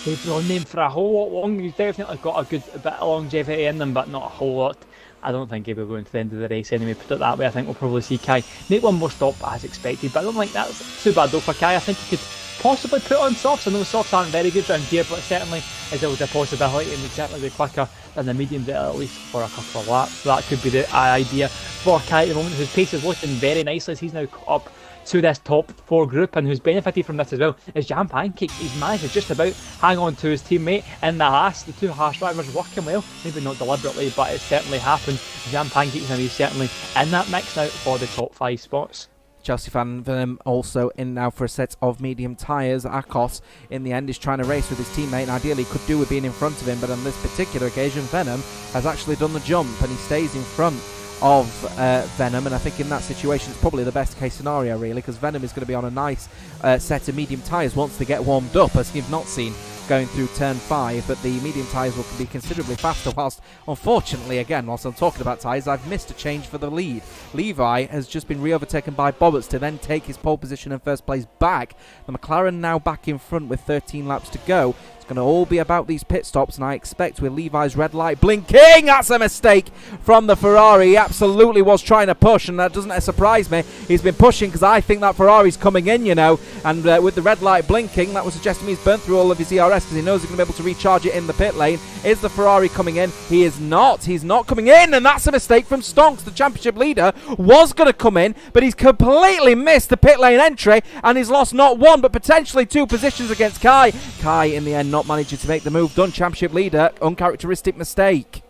he's been on him for a whole lot longer. He's definitely got a good bit of longevity in them, but not a whole lot. I don't think he'll be going to the end of the race anyway, put it that way. I think we'll probably see Kai make one more stop as expected, but I don't think that's too bad though for Kai. I think he could possibly put on softs. I know softs aren't very good around here, but certainly is always a possibility and would certainly be quicker than the mediums at least for a couple of laps. So that could be the idea for Kai at the moment, whose pace is looking very nicely as he's now caught up to this top 4 group, and who's benefited from this as well is Jan Pancake. He's managed to just about hang on to his teammate in the Haas. The two Haas drivers working well, maybe not deliberately, but it certainly happened. Jan Pancake now is certainly in that mix now for the top 5 spots.
Chelsea fan Venom also in now for a set of medium tyres. Akos in the end is trying to race with his teammate and ideally could do with being in front of him, but on this particular occasion Venom has actually done the jump and he stays in front of Venom, and I think in that situation it's probably the best case scenario really, because Venom is going to be on a nice set of medium tyres once they get warmed up, as you've not seen going through turn 5, but the medium tyres will be considerably faster, whilst unfortunately again whilst I'm talking about tyres I've missed a change for the lead. Levi has just been re-overtaken by Bobberts to then take his pole position in first place back. The McLaren now back in front with 13 laps to go. Going to all be about these pit stops, and I expect with Levi's red light blinking, that's a mistake from the Ferrari. He absolutely was trying to push, and that doesn't surprise me. He's been pushing because I think that Ferrari's coming in, you know, and with the red light blinking, that was suggesting he's burnt through all of his ERS because he knows he's going to be able to recharge it in the pit lane. Is the Ferrari coming in? He is not. He's not coming in, and that's a mistake from Stonks. The championship leader was going to come in, but he's completely missed the pit lane entry, and he's lost not 1 but potentially 2 positions against Kai. Kai in the end not managing to make the move done. Championship leader, uncharacteristic mistake.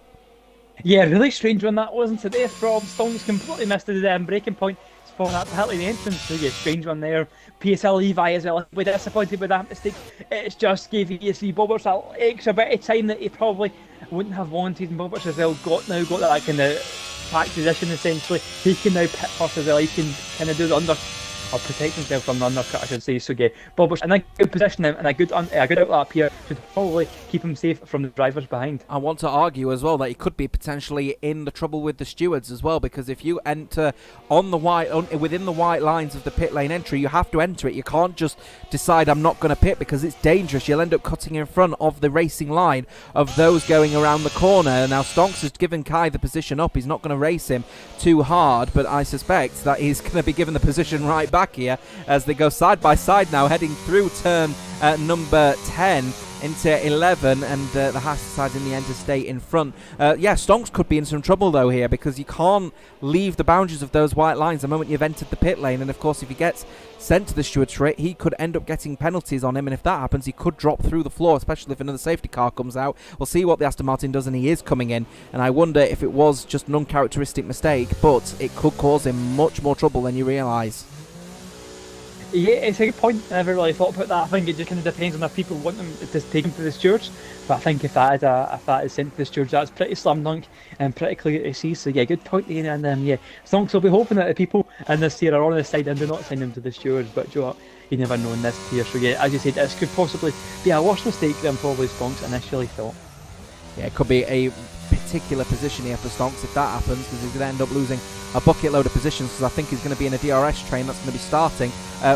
Yeah, really strange one that wasn't today from Stonks. Completely missed the breaking point for that penalty in the entrance. So yeah, strange one there. PSL Levi as well, we're disappointed with that mistake. It's just gave ESC Bobberts that extra bit of time that he probably wouldn't have wanted, and Bobberts as well got that kind of track position essentially. He can now pit first as well. He can kind of do the under, or protect himself from the undercut, I should say. So yeah, Bobbers in a good position and a good outlap up here should probably keep him safe from the drivers behind.
I want to argue as well that he could be potentially in the trouble with the stewards as well, because if you enter on the within the white lines of the pit lane entry, you have to enter it. You can't just decide I'm not going to pit, because it's dangerous. You'll end up cutting in front of the racing line of those going around the corner. Now Stonks has given Kai the position up. He's not going to race him too hard, but I suspect that he's going to be given the position right back here as they go side by side now, heading through turn number 10 into 11, and the Haas decides in the end to stay in front. Yeah, Stonks could be in some trouble though here, because you can't leave the boundaries of those white lines the moment you've entered the pit lane, and of course if he gets sent to the steward's straight, he could end up getting penalties on him, and if that happens he could drop through the floor, especially if another safety car comes out. We'll see what the Aston Martin does, and he is coming in, and I wonder if it was just an uncharacteristic mistake, but it could cause him much more trouble than you realise.
Yeah, it's a good point. I never really thought about that. I think it just kind of depends on if people want them to take him to the stewards. But I think if that is sent to the stewards, that's pretty slam dunk and pretty clear to see. So yeah, good point, Ian. And yeah, Stonks will be hoping that the people in this tier are on his side and do not send him to the stewards. But you know what? You never know in this tier. So yeah, as you said, this could possibly be a worse mistake than probably Stonks initially thought.
Yeah, it could be a particular position here for Stonks if that happens, because he's going to end up losing a bucket load of positions, because I think he's going to be in a DRS train that's going to be starting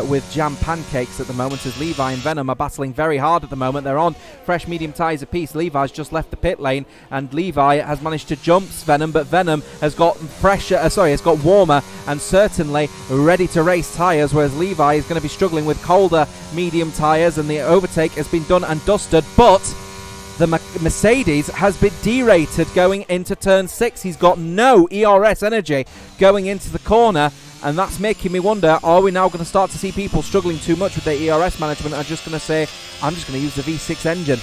with jam pancakes at the moment, as Levi and Venom are battling very hard at the moment. They're on fresh medium tyres apiece. Levi's just left the pit lane, and Levi has managed to jump Venom, but Venom has got has got warmer and certainly ready to race tyres, whereas Levi is going to be struggling with colder medium tyres, and the overtake has been done and dusted, but the Mercedes has been derated going into turn 6. He's got no ERS energy going into the corner, and that's making me wonder, are we now going to start to see people struggling too much with their ERS management? I'm just going to say, I'm just going to use the V6 engine.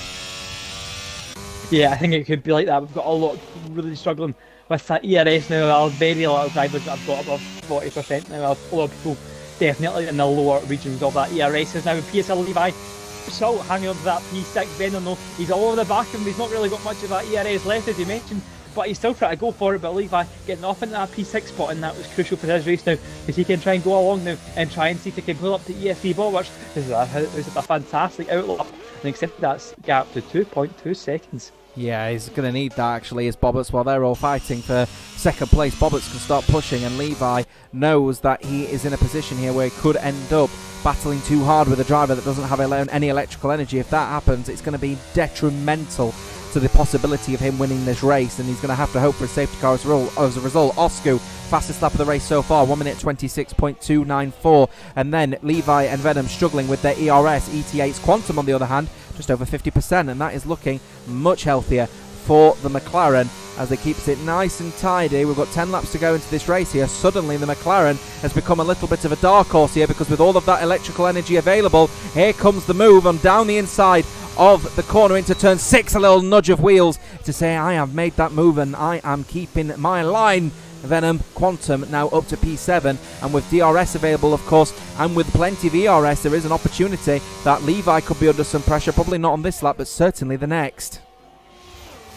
Yeah, I think it could be like that. We've got a lot really struggling with that ERS now. Very little drivers that have got above 40% now. A lot of people definitely in the lower regions of that ERS is now PSL Levi. So hanging on to that P6, Venom though, he's all over the back of him. He's not really got much of that ERS left, as you mentioned, but he's still trying to go for it. But Levi getting off into that P6 spot, and that was crucial for his race now, because he can try and go along now and try and see if he can pull up the ESC Bobbers. This is a fantastic outlook, and extended that gap to 2.2 seconds.
Yeah, he's going to need that actually, as Bobbitt's, while they're all fighting for second place, Bobbitt's can start pushing, and Levi knows that he is in a position here where he could end up battling too hard with a driver that doesn't have any electrical energy. If that happens, it's going to be detrimental to the possibility of him winning this race, and he's going to have to hope for a safety car as a result. Oscu, fastest lap of the race so far, 1 minute 26.294, and then Levi and Venom struggling with their ERS. ET8's Quantum, on the other hand, just over 50%, and that is looking much healthier for the McLaren as they keeps it nice and tidy. We've got 10 laps to go into this race here. Suddenly the McLaren has become a little bit of a dark horse here, because with all of that electrical energy available, here comes the move on down the inside of the corner into turn 6. A little nudge of wheels to say, I have made that move and I am keeping my line. Venom, Quantum now up to P7, and with DRS available of course, and with plenty of ERS, there is an opportunity that Levi could be under some pressure, probably not on this lap but certainly the next.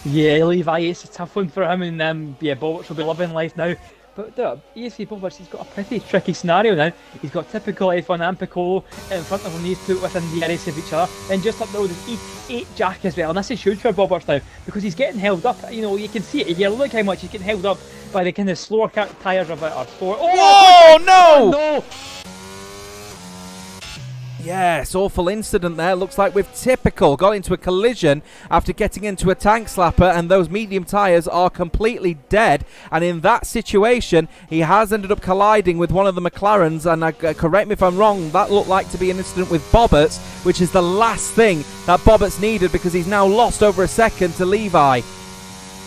Yeah, Levi, it's a tough one for him, and yeah, Bobbers will be loving life now. But ESC Bobbers, he's got a pretty tricky scenario now. He's got typical F1 and Piccolo in front of him, he's put within the RS of each other. And just up the road is E8 Jack as well, and this is huge for Bobbers now, because he's getting held up. You know, you can see it here, look how much he's getting held up by the kind of slower tyres of it, or slower.
Oh, no!
No!
Yes, awful incident there. Looks like we've typical got into a collision after getting into a tank slapper, and those medium tyres are completely dead. And in that situation, he has ended up colliding with one of the McLarens, and correct me if I'm wrong, that looked like to be an incident with Bobbitt, which is the last thing that Bobbitt's needed, because he's now lost over a second to Levi.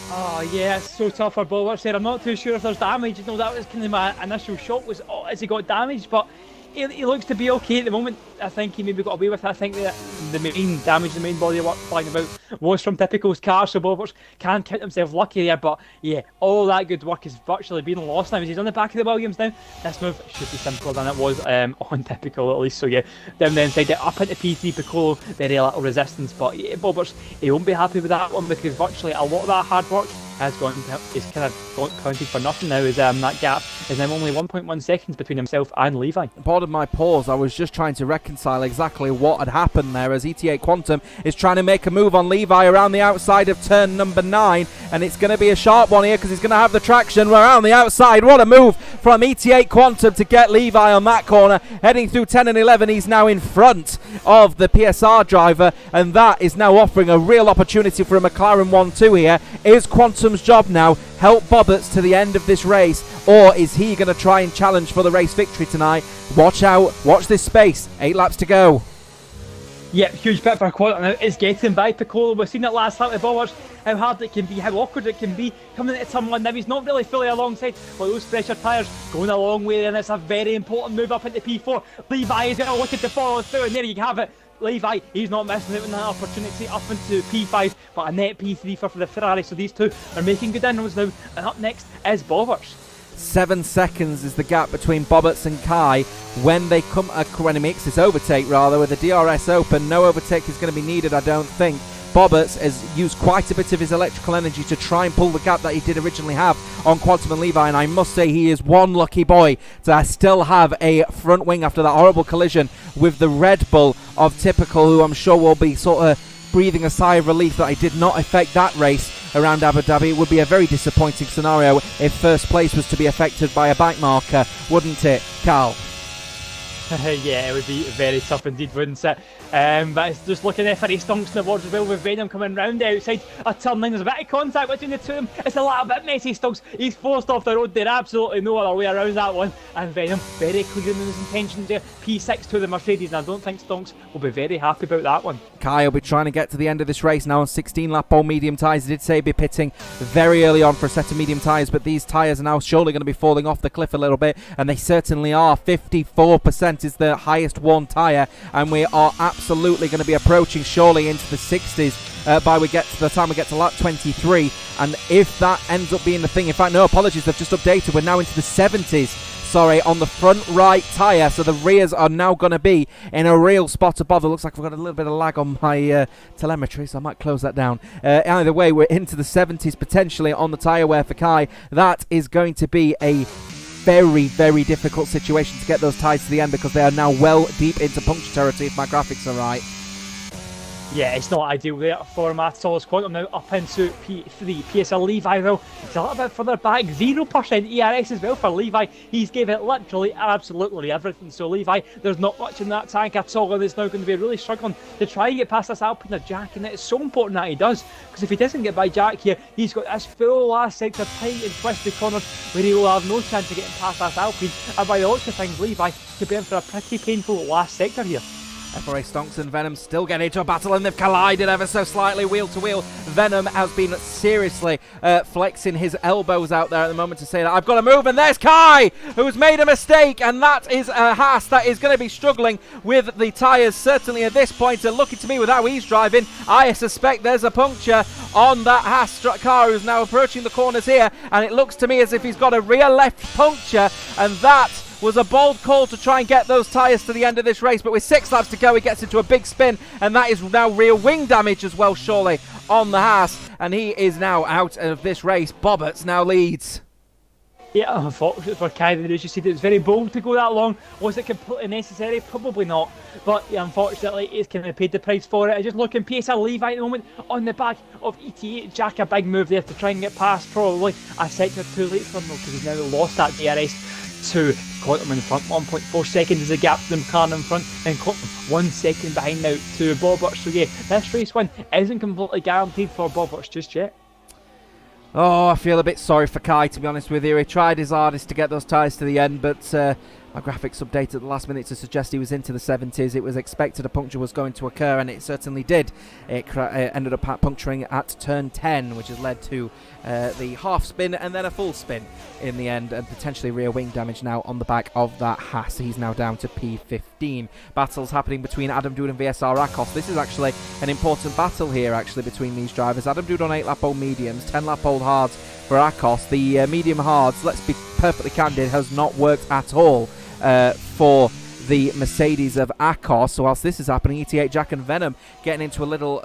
Oh yeah, it's so tough for Bobbers there. I'm not too sure if there's damage. You know, that was kind of my initial shock, was has he got damaged, but he looks to be okay at the moment. I think he maybe got away with it. I think that the main damage, the main body of work flying about was from Typical's car, so Bobbers can count himself lucky there. But yeah, all that good work is virtually being lost now. He's on the back of the Williams now. This move should be simpler than it was on Typical at least. So yeah, down the inside, up into P3 Piccolo, very little resistance. But yeah, Bobbers, he won't be happy with that one, because virtually a lot of that hard work is kind of counted for nothing now, as that gap is now only 1.1 seconds between himself and Levi.
Pardon my pause, I was just trying to reconcile exactly what had happened there, as ET8 Quantum is trying to make a move on Levi around the outside of turn number 9, and it's going to be a sharp one here because he's going to have the traction around the outside. What a move from ET8 Quantum to get Levi on that corner. Heading through 10 and 11, he's now in front of the PSR driver, and that is now offering a real opportunity for a McLaren 1-2 here. Is Quantum's job now help Bobberts to the end of this race, or is he going to try and challenge for the race victory tonight? Watch out, watch this space, 8 laps to go.
Yep, huge bit for Quantum now. It's getting by Piccolo. We've seen it last lap with Bobberts, how hard it can be, how awkward it can be coming into turn 1. Now he's not really fully alongside, but those pressure tyres going a long way, and it's a very important move up into P4. Levi is going to look to follow through, and there you have it. Levi, he's not missing out on that opportunity up into P5, but a net P3 for the Ferrari, so these two are making good inroads now, and up next is Bobberts.
7 seconds is the gap between Bobberts and Kai when he makes this overtake, rather, with the DRS open. No overtake is going to be needed, I don't think. Bobberts has used quite a bit of his electrical energy to try and pull the gap that he did originally have on Quantum and Levi, and I must say he is one lucky boy to still have a front wing after that horrible collision with the Red Bull of Typical, who I'm sure will be sort of breathing a sigh of relief that I did not affect that race around Abu Dhabi. It would be a very disappointing scenario if first place was to be affected by a bike marker, wouldn't it, Carl?
Yeah, it would be very tough indeed, wouldn't it? But it's just looking there for his stunks in the boards as well, with Venom coming round the outside of turn 9. There's a bit of contact between the two of them. It's a little bit messy. Stunks, he's forced off the road there, absolutely no other way around that one. And Venom very clear in his intentions there. P6 to the Mercedes, and I don't think Stunks will be very happy about that one.
Kai will be trying to get to the end of this race now on 16 lap all medium tyres. He did say he'd be pitting very early on for a set of medium tyres, but these tyres are now surely going to be falling off the cliff a little bit, and they certainly are. 54% is the highest worn tyre, and we are absolutely going to be approaching surely into the 60s by the time we get to lap 23. And if that ends up being the thing, in fact, no, apologies, they've just updated, we're now into the 70s. Sorry, on the front right tyre, so the rears are now going to be in a real spot above. It looks like we've got a little bit of lag on my telemetry, so I might close that down. Either way, we're into the 70s potentially on the tyre wear for Kai. That is going to be a very, very difficult situation to get those tyres to the end, because they are now well deep into puncture territory, if my graphics are right.
Yeah, it's not ideal there for Matos. Quantum now up into P3. PSL Levi, though, it's a little bit further back. 0% ERS as well for Levi. He's gave it literally absolutely everything. So Levi, there's not much in that tank at all, and it's now going to be really struggling to try and get past this Alpine of Jack. And it's so important that he does, because if he doesn't get by Jack here, he's got this full last sector tight and twisted corners where he will have no chance of getting past this Alpine. And by the looks of things, Levi could be in for a pretty painful last sector here.
FRA Stonks and Venom still getting into a battle, and they've collided ever so slightly wheel to wheel. Venom has been seriously flexing his elbows out there at the moment to say that I've got to move, and there's Kai, who's made a mistake, and that is a Haas that is going to be struggling with the tyres certainly at this point. And looking to me with how he's driving, I suspect there's a puncture on that Haas car, who's now approaching the corners here, and it looks to me as if he's got a rear left puncture, and that was a bold call to try and get those tyres to the end of this race. But with 6 laps to go, he gets into a big spin, and that is now rear wing damage as well, surely, on the Haas, and he is now out of this race. Bobberts now leads.
Yeah, unfortunately for Kai, as you said, it was very bold to go that long. Was it completely necessary? Probably not. But yeah, unfortunately, he's kind of paid the price for it. Just looking, PSL Levi at the moment on the back of ET8. Jack, a big move there to try and get past probably a sector too late for him, because he's now lost that DRS to Quantum in front. 1.4 seconds is the gap to the McLaren in front, and Quantum 1 second behind now to Bobberts. So yeah, this race win isn't completely guaranteed for Bobberts just yet.
Oh, I feel a bit sorry for Kai, to be honest with you. He tried his hardest to get those tyres to the end, but my graphics updated at the last minute to suggest he was into the 70s. It was expected a puncture was going to occur, and it certainly did. It ended up puncturing at turn 10, which has led to the half spin and then a full spin in the end, and potentially rear wing damage now on the back of that Haas. He's now down to P15. Battles happening between Adam Dude and VSR Akos. This is actually an important battle here, actually, between these drivers. Adam Dude on 8-lap old mediums, 10-lap old hards for Akos. The medium hards, let's be perfectly candid, has not worked at all for the Mercedes of Akos. So whilst this is happening, ET8 Jack and Venom getting into a little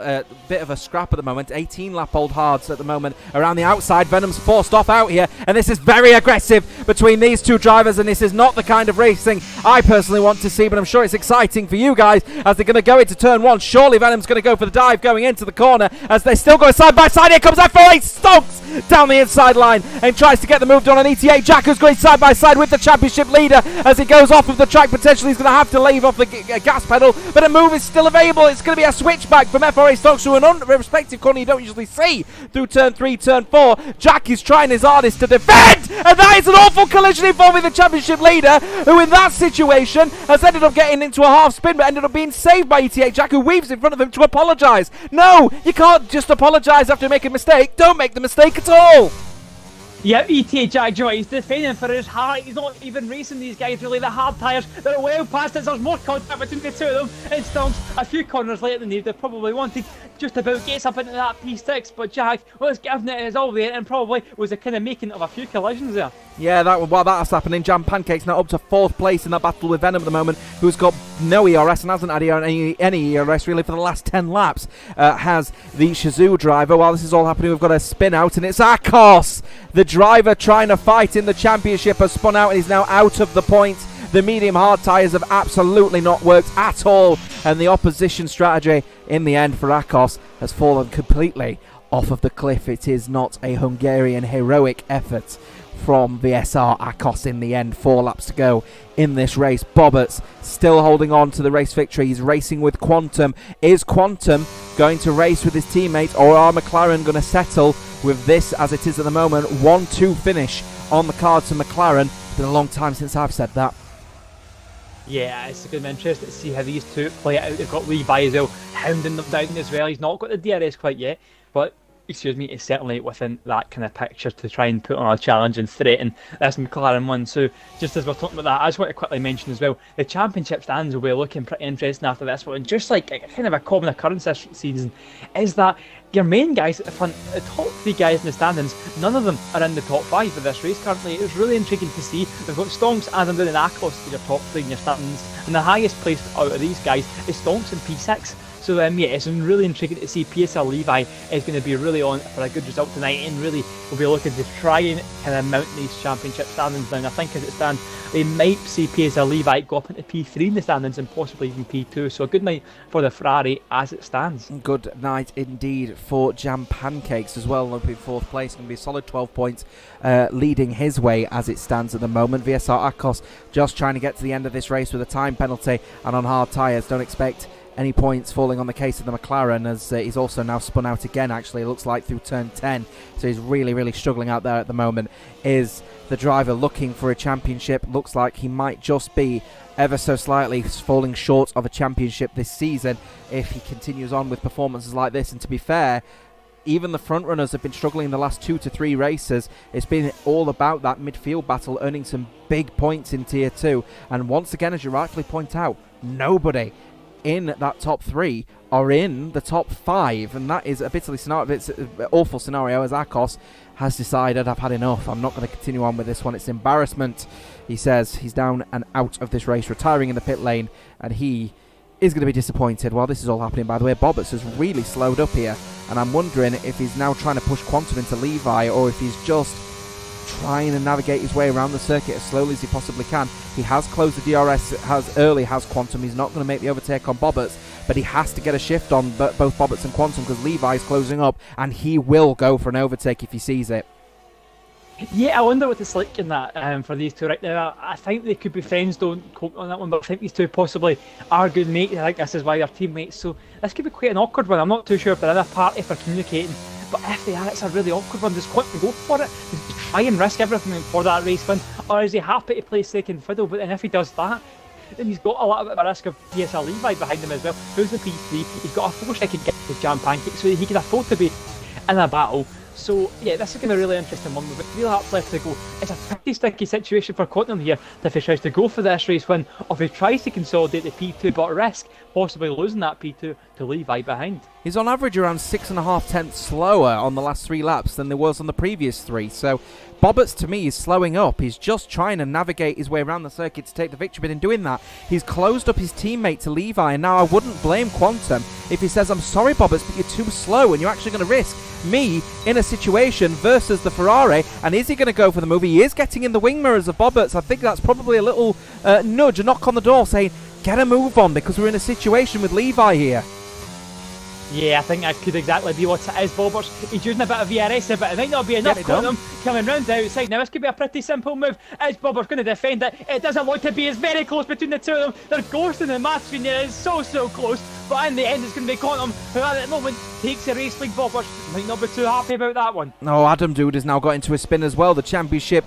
bit of a scrap at the moment. 18-lap old hards at the moment around the outside. Venom's forced off out here, and this is very aggressive between these two drivers, and this is not the kind of racing I personally want to see, but I'm sure it's exciting for you guys as they're going to go into turn 1. Surely Venom's going to go for the dive going into the corner as they still go side by side. Here comes F4A Stonks down the inside line and tries to get the move done on ET8 Jack, who's going side by side with the championship leader as he goes off of the track. Potentially he's going to have to leave off the gas pedal, but a move is still available. It's going to be a switchback from F4A Stonks through an unrespective corner you don't usually see through turn 3, turn 4. Jack is trying his hardest to defend, and that is an awful collision involving the championship leader, who in that situation has ended up getting into a half spin but ended up being saved by ET8 Jack, who weaves in front of him to apologise. No, you can't just apologise after making a mistake. Don't make the mistake at all.
Yeah, ET Jack Joy, he's defending for his heart. He's not even racing these guys really. The hard tyres, they're well past it. There's more contact between the two of them. And Stonks, a few corners later than they probably wanted, just about gets up into that P6. But Jack was giving it his all there and probably was a kind of making of a few collisions there.
Yeah, while that's happening, Jam Pancake's now up to 4th place in that battle with Venom at the moment, who's got no ERS and hasn't had any ERS really for the last 10 laps. Has the Shazoo driver. While this is all happening, we've got a spin out, and it's Akos. The driver trying to fight in the championship has spun out and is now out of the points. The medium hard tyres have absolutely not worked at all, and the opposition strategy in the end for Akos has fallen completely off of the cliff. It is not a Hungarian heroic effort from the SR Akos in the end. 4 laps to go in this race. Bobberts still holding on to the race victory. He's racing with Quantum. Is Quantum going to race with his teammate, or are McLaren going to settle with this as it is at the moment? 1-2 finish on the cards for McLaren. It's been a long time since I've said that.
Yeah, it's going to be interesting to see how these two play it out. They've got Levi as well, hounding them down as well. He's not got the DRS quite yet, but excuse me, is certainly within that kind of picture to try and put on a challenge and threaten this McLaren one. So just as we're talking about that, I just want to quickly mention as well, the championship stands will be looking pretty interesting after this one. Just like kind of a common occurrence this season is that your main guys at the front, the top 3 guys in the standings, none of them are in the top 5 of this race currently. It's really intriguing to see. We've got Stonks, Adam Dunn and Akos as your top 3 in your standings, and the highest placed out of these guys is Stonks in P6. So yeah, it's really intriguing to see. PSL Levi is going to be really on for a good result tonight, and really will be looking to try and kind of mount these championship standings down. I think as it stands, they might see PSL Levi go up into P3 in the standings and possibly even P2. So a good night for the Ferrari as it stands.
Good night indeed for Jam Pancakes as well. Up in 4th place, going to be a solid 12 points leading his way as it stands at the moment. VSR Akos just trying to get to the end of this race with a time penalty and on hard tyres. Don't expect any points falling on the case of the McLaren, as he's also now spun out again, actually, it looks like, through turn 10. So he's really struggling out there at the moment. Is the driver looking for a championship? Looks like he might just be ever so slightly falling short of a championship this season if he continues on with performances like this. And to be fair, even the front runners have been struggling in the last 2 to 3 races. It's been all about that midfield battle, earning some big points in Tier 2. And once again, as you rightfully point out, nobody in that top 3 are in the top 5, and that is a bitterly scenario. It's an awful scenario as Akos has decided, I've had enough. I'm not going to continue on with this one. It's embarrassment. He says he's down and out of this race, retiring in the pit lane, and he is going to be disappointed. While this is all happening, by the way, Bobberts has really slowed up here, and I'm wondering if he's now trying to push Quantum into Levi, or if he's just trying to navigate his way around the circuit as slowly as he possibly can. He has closed the DRS has Quantum. He's not going to make the overtake on Bobberts, but he has to get a shift on both Bobberts and Quantum because Levi's closing up, and he will go for an overtake if he sees it.
Yeah, I wonder what it's like in that for these two right now. I think they could be friends, don't quote on that one, but I think these two possibly are good mates. I think this is why they're teammates, so this could be quite an awkward one. I'm not too sure if they're in a party for communicating, but if they are, it's a really awkward one. Does Quantum go for it? Does he try and risk everything for that race win, or is he happy to play second fiddle? But then if he does that, then he's got a little bit of a risk of PSL Levi behind him as well, who's the P3. He's got a 4-second gap with Jam Pancake, so he can afford to be in a battle So yeah, this is going to be a really interesting one. We've got 3 laps left to go. It's a pretty sticky situation for Quantum here if he tries to go for this race win, or if he tries to consolidate the P2 but risk possibly losing that P2 to Levi behind.
He's on average around 6.5 tenths slower on the last 3 laps than there was on the previous 3. So Bobberts, to me, is slowing up. He's just trying to navigate his way around the circuit to take the victory, but in doing that, he's closed up his teammate to Levi, and now I wouldn't blame Quantum if he says, I'm sorry, Bobberts, but you're too slow, and you're actually going to risk me in a situation versus the Ferrari. And is he going to go for the move? He is getting in the wing mirrors of Bobberts. I think that's probably a little nudge, a knock on the door saying, get a move on, because we're in a situation with Levi here.
Yeah, I think that could exactly be what it is, Bobbers. He's using a bit of VRS, but it might not be enough for him coming round the outside. Now, this could be a pretty simple move. Is Bobbers going to defend it? It doesn't look to be. It's very close between the two of them. They're ghosting the match screen here. It's so close. But in the end, it's going to be Quantum, who at the moment takes the race lead. Bobbers might not be too happy about that one.
No, Adam Dude has now got into a spin as well. The championship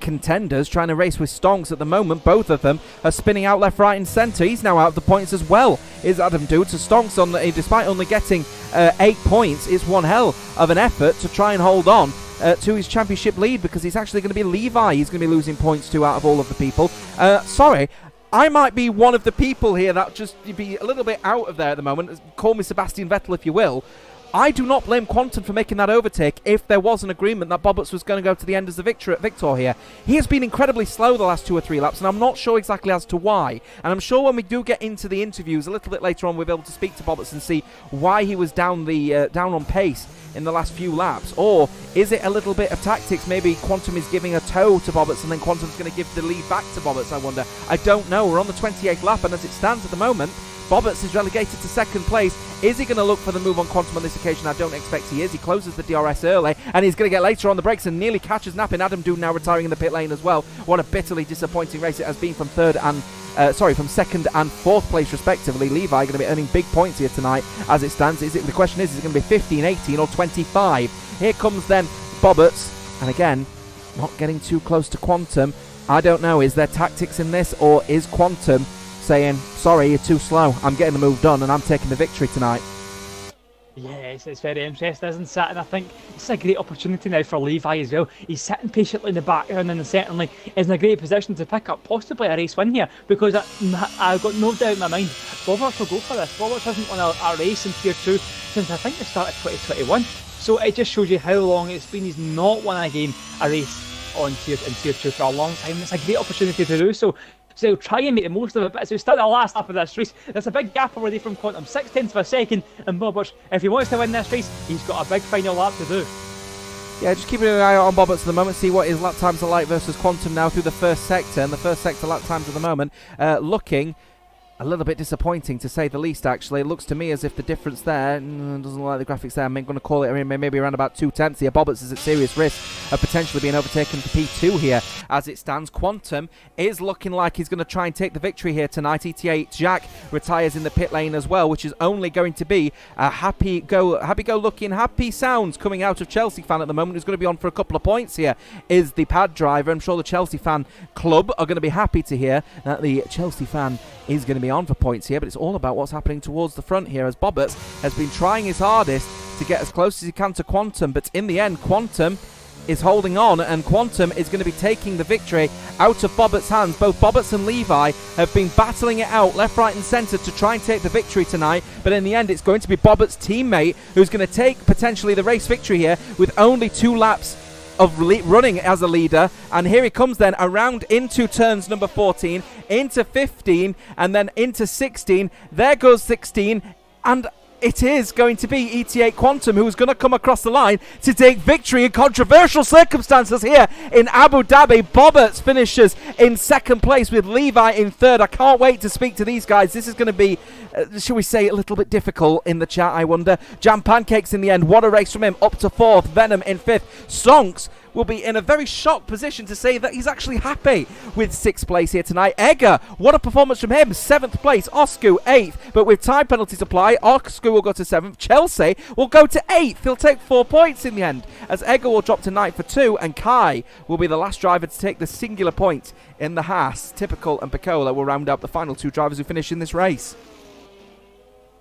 contenders trying to race with Stonks at the moment. Both of them are spinning out left, right and centre. He's now out of the points as well, is Adam Dude. So Stonks, despite only getting 8 points, is one hell of an effort to try and hold on to his championship lead, because he's actually going to be Levi he's going to be losing points to out of all of the people. Sorry, I might be one of the people here that just be a little bit out of there at the moment. Call me Sebastian Vettel if you will. I do not blame Quantum for making that overtake if there was an agreement that Bobberts was going to go to the end as the victor here. He has been incredibly slow the last 2 or 3 laps, and I'm not sure exactly as to why. And I'm sure when we do get into the interviews a little bit later on, we'll be able to speak to Bobberts and see why he was down on pace in the last few laps. Or is it a little bit of tactics? Maybe Quantum is giving a toe to Bobberts and then Quantum's going to give the lead back to Bobberts, I wonder. I don't know. We're on the 28th lap, and as it stands at the moment, Bobberts is relegated to 2nd place. Is he going to look for the move on Quantum on this occasion? I don't expect he is. He closes the DRS early, and he's going to get later on the brakes and nearly catches Napping. Adam Doon now retiring in the pit lane as well. What a bitterly disappointing race it has been from 2nd and 4th place respectively. Levi going to be earning big points here tonight as it stands. The question is it going to be 15, 18 or 25? Here comes then Bobberts, and again, not getting too close to Quantum. I don't know, is there tactics in this, or is Quantum saying, sorry, you're too slow, I'm getting the move done and I'm taking the victory tonight?
Yes, it's very interesting, isn't it? And I think it's a great opportunity now for Levi as well. He's sitting patiently in the background and certainly is in a great position to pick up possibly a race win here, because I've got no doubt in my mind Bobberts will go for this. Bobberts hasn't won a race in Tier 2 since I think the start of 2021. So it just shows you how long it's been he's not won a race in Tier 2 for a long time. It's a great opportunity to do so. So he'll try and make the most of it. But as we start the last lap of this race, there's a big gap already from Quantum, 6/10 of a second. And Bobberts, if he wants to win this race, he's got a big final lap to do.
Yeah, just keeping an eye out on Bobberts at the moment, see what his lap times are like versus Quantum now through the first sector. And the first sector lap times at the moment looking a little bit disappointing, to say the least, actually. It looks to me as if the difference there, doesn't look like the graphics there. I'm going to call it maybe around about 2/10 here. Bobberts is at serious risk of potentially being overtaken for P2 here as it stands. Quantum is looking like he's going to try and take the victory here tonight. ETA Jack retires in the pit lane as well, which is only going to be a happy-go-lucky and happy sounds coming out of Chelsea fan at the moment, who's going to be on for a couple of points here, is the pad driver. I'm sure the Chelsea fan club are going to be happy to hear that the Chelsea fan is going to be on for points here, but it's all about what's happening towards the front here, as Bobberts has been trying his hardest to get as close as he can to Quantum, but in the end Quantum is holding on, and Quantum is going to be taking the victory out of Bobberts' hands. Both Bobberts and Levi have been battling it out left, right and centre to try and take the victory tonight, but in the end it's going to be Bobberts' teammate who's going to take potentially the race victory here with only 2 laps of running as a leader. And here he comes then around into turns number 14, into 15, and then into 16. There goes 16, and it is going to be ET8 Quantum who's going to come across the line to take victory in controversial circumstances here in Abu Dhabi. Bobberts finishes in 2nd place with Levi in 3rd. I can't wait to speak to these guys. This is going to be, shall we say, a little bit difficult in the chat, I wonder. Jam Pancakes in the end. What a race from him. Up to 4th. Venom in 5th. Stonks will be in a very shocked position to say that he's actually happy with 6th place here tonight. Egger, what a performance from him. 7th place. Oscu 8th, but with time penalties applied, Oscu will go to 7th. Chelsea will go to 8th. He'll take 4 points in the end, as Egger will drop to 9th for 2, and Kai will be the last driver to take the singular point in the Haas. Typical and Picola will round out the final 2 drivers who finish in this race.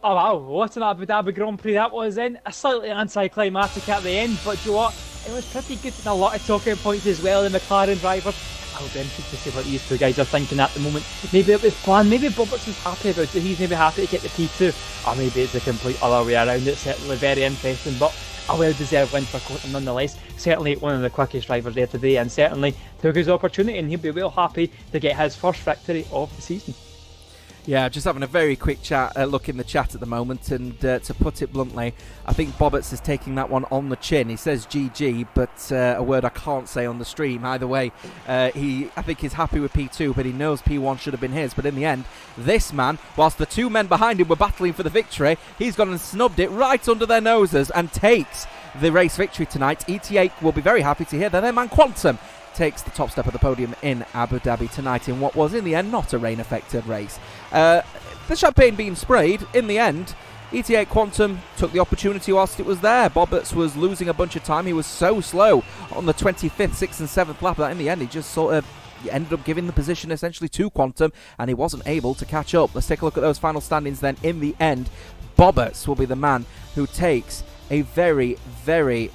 Oh wow, what an Abu Dhabi Grand Prix that was then. A slightly anticlimactic at the end, but you know what? It was pretty good and a lot of talking points as well, the McLaren drivers. I'll be interested to see what these two guys are thinking at the moment. Maybe it was planned, maybe Roberts was happy about it, he's maybe happy to get the P2. Or maybe it's the complete other way around, it's certainly very interesting, but a well-deserved win for Cotton nonetheless. Certainly one of the quickest drivers there today, and certainly took his opportunity, and he'll be well happy to get his first victory of the season.
Yeah, just having a very quick look in the chat at the moment, and to put it bluntly, I think Bobberts is taking that one on the chin. He says GG, but a word I can't say on the stream. Either way, I think he's happy with P2, but he knows P1 should have been his. But in the end, this man, whilst the two men behind him were battling for the victory, he's gone and snubbed it right under their noses and takes the race victory tonight. ETA will be very happy to hear that their man Quantum takes the top step of the podium in Abu Dhabi tonight in what was, in the end, not a rain-affected race. The champagne being sprayed, in the end, ETA Quantum took the opportunity whilst it was there. Bobberts was losing a bunch of time. He was so slow on the 25th, 6th and 7th lap that in the end he just sort of ended up giving the position essentially to Quantum, and he wasn't able to catch up. Let's take a look at those final standings then. In the end, Bobberts will be the man who takes a very, very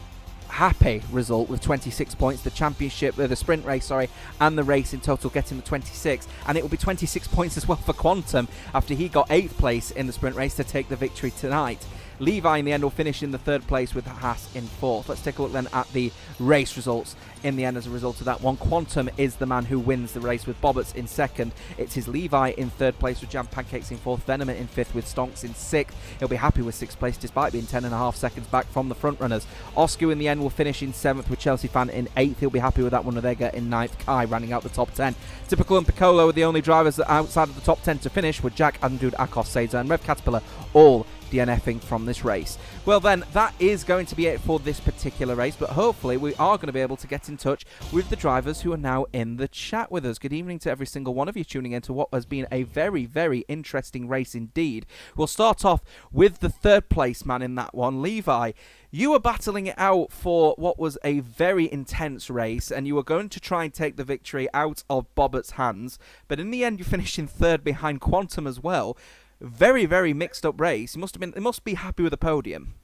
happy result with 26 points. The championship, the sprint race, and the race in total getting the 26, and it will be 26 points as well for Quantum after he got 8th place in the sprint race to take the victory tonight. Levi in the end will finish in the 3rd place with Haas in 4th. Let's take a look then at the race results in the end as a result of that one. Quantum is the man who wins the race with Bobberts in 2nd. It's his Levi in 3rd place with Jam Pancakes in 4th. Venomant in 5th with Stonks in 6th. He'll be happy with 6th place despite being 10.5 seconds back from the front runners. Oscar in the end will finish in 7th with Chelsea Fan in 8th. He'll be happy with that one. Odega in 9th. Kai rounding out the top 10. Typical and Piccolo are the only drivers that outside of the top 10 to finish, with Jack, Andud, Akos, Seiza and Rev Caterpillar all DNFing from this race. Well then, that is going to be it for this particular race, but hopefully we are going to be able to get in touch with the drivers who are now in the chat with us. Good evening to every single one of you tuning in to what has been a very, very interesting race indeed. We'll start off with the 3rd place man in that one, Levi. You were battling it out for what was a very intense race, and you were going to try and take the victory out of Bobbert's hands, but in the end you finished in 3rd behind Quantum as well. Very, very mixed up race. It must be happy with the podium.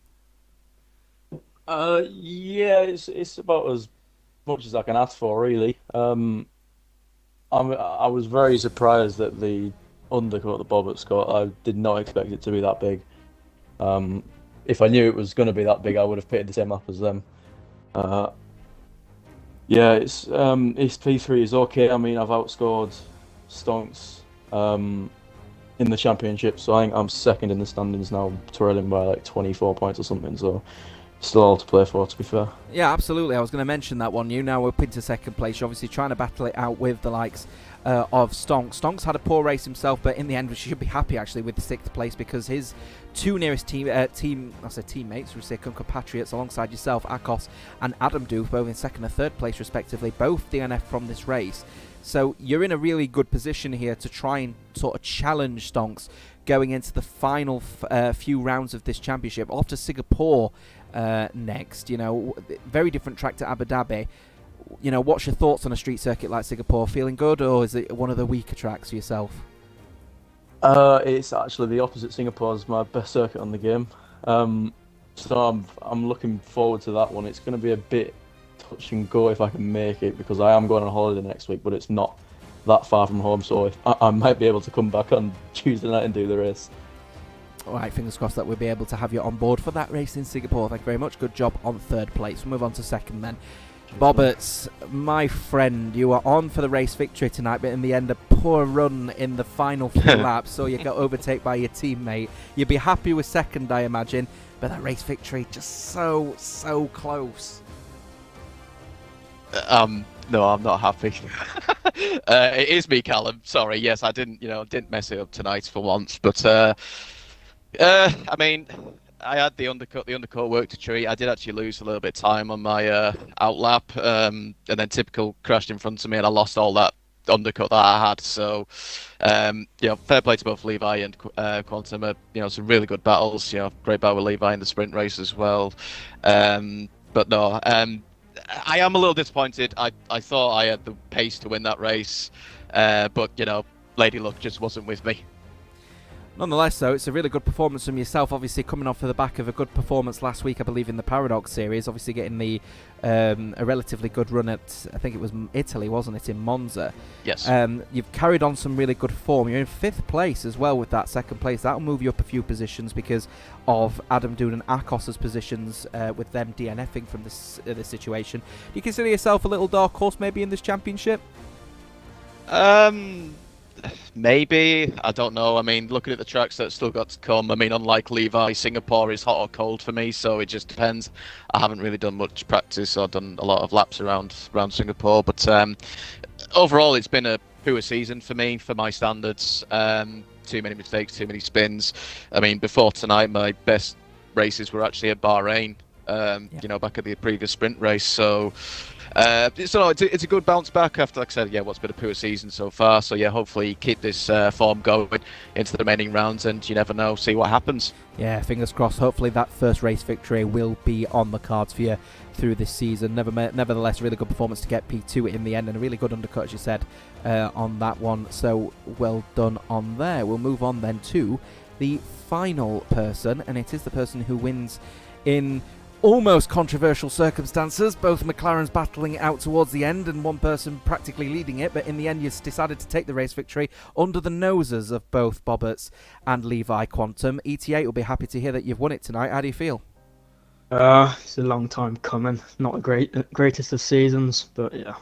Yeah, it's about as much as I can ask for, really. I was very surprised that the undercut that Bobberts got. I did not expect it to be that big. If I knew it was going to be that big, I would have pitted the same lap as them. Yeah, it's P3 is okay. I mean, I've outscored Stonks in the championship, so I think I'm 2nd in the standings now, trailing by like 24 points or something, so still all to play for, to be fair.
Yeah, absolutely. I was going to mention that one. You now up into 2nd place. You're obviously trying to battle it out with the likes of Stonks. Stonks had a poor race himself, but in the end, we should be happy actually with the 6th place, because his two nearest teammates, we say compatriots, alongside yourself, Akos and Adam Doof, both in 2nd and 3rd place respectively, both DNF from this race. So you're in a really good position here to try and sort of challenge Stonks going into the final few rounds of this championship. Off to Singapore next. You know, very different track to Abu Dhabi. You know, what's your thoughts on a street circuit like Singapore? Feeling good, or is it one of the weaker tracks for yourself?
It's actually the opposite. Singapore's my best circuit on the game. So I'm looking forward to that one. It's going to be a bit touch and go if I can make it, because I am going on holiday next week, but it's not that far from home, so if I might be able to come back on Tuesday night and do the race.
Alright, fingers crossed that we'll be able to have you on board for that race in Singapore. Thank you very much. Good job on 3rd place. We'll move on to 2nd then. Bobberts, my friend, you were on for the race victory tonight, but in the end a poor run in the final few laps, so you got overtaken by your teammate. You'd be happy with 2nd, I imagine, but that race victory just so close.
No, I'm not happy. It is me, Callum. Sorry. Yes, I didn't mess it up tonight for once. But I mean, I had the undercut. The undercut worked a treat. I did actually lose a little bit of time on my out lap, and then typical crashed in front of me, and I lost all that undercut that I had. So, fair play to both Levi and Quantum. Some really good battles. Great battle with Levi in the sprint race as well. But no. I am a little disappointed. I thought I had the pace to win that race, but Lady Luck just wasn't with me.
Nonetheless, though, it's a really good performance from yourself, obviously coming off of the back of a good performance last week, I believe, in the Paradox series, obviously getting the a relatively good run at, I think it was Italy, wasn't it, in Monza?
Yes.
You've carried on some really good form. You're in 5th place as well with that 2nd place. That'll move you up a few positions because of Adam Doon and Akos's positions with them DNFing from this situation. Do you consider yourself a little dark horse maybe in this championship?
Maybe. I don't know. I mean, looking at the tracks that still got to come, I mean, unlike Levi, Singapore is hot or cold for me, so it just depends. I haven't really done much practice or done a lot of laps around Singapore, but overall it's been a poor season for me, for my standards. Too many mistakes, too many spins. I mean, before tonight, my best races were actually at Bahrain, back at the previous sprint race, so... it's a good bounce back after, like I said, what's been a poor season so far. So hopefully keep this form going into the remaining rounds, and you never know, see what happens. Yeah, fingers crossed. Hopefully that first race victory will be on the cards for you through this season. Nevertheless, a really good performance to get P2 in the end, and a really good undercut, as you said, on that one. So well done on there. We'll move on then to the final person, and it is the person who wins in almost controversial circumstances, both McLarens battling it out towards the end and one person practically leading it, but in the end you decided to take the race victory under the noses of both Bobberts and Levi Quantum. ET8 will be happy to hear that you've won it tonight. How do you feel?
It's a long time coming. Not the greatest of seasons, but yeah,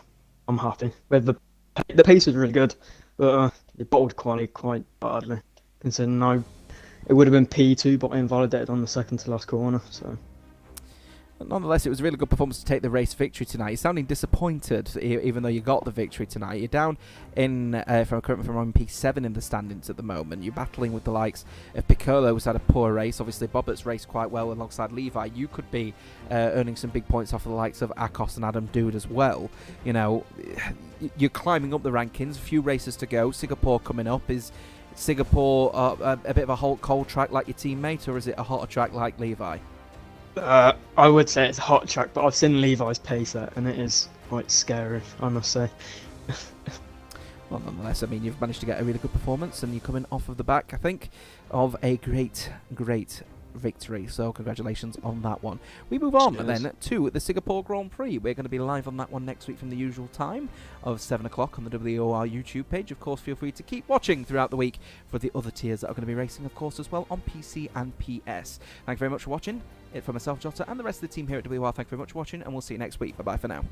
I'm happy. With the pace was really good, but it bottled quality quite badly, considering it would have been P2, but I invalidated on the second to last corner, so...
Nonetheless, it was a really good performance to take the race victory tonight. You're sounding disappointed, even though you got the victory tonight. You're down from P7 in the standings at the moment. You're battling with the likes of Piccolo, who's had a poor race. Obviously, Bobbert's raced quite well alongside Levi. You could be earning some big points off of the likes of Akos and Adam Dood as well. You know, you're climbing up the rankings. A few races to go. Singapore coming up. Is Singapore a bit of a cold track like your teammate, or is it a hotter track like Levi?
I would say it's a hot track, but I've seen Levi's pace there, and it is quite scary, I must say.
Well, nonetheless, I mean, you've managed to get a really good performance, and you're coming off of the back, I think, of a great victory. So congratulations on that one. We move on then to the Singapore Grand Prix. We're going to be live on that one next week from the usual time of 7 o'clock on the WOR YouTube page. Of course, feel free to keep watching throughout the week for the other tiers that are going to be racing, of course, as well on PC and PS. Thank you very much for watching. It from myself, Jota, and the rest of the team here at WOR. Thank you very much for watching, and we'll see you next week. Bye-bye for now.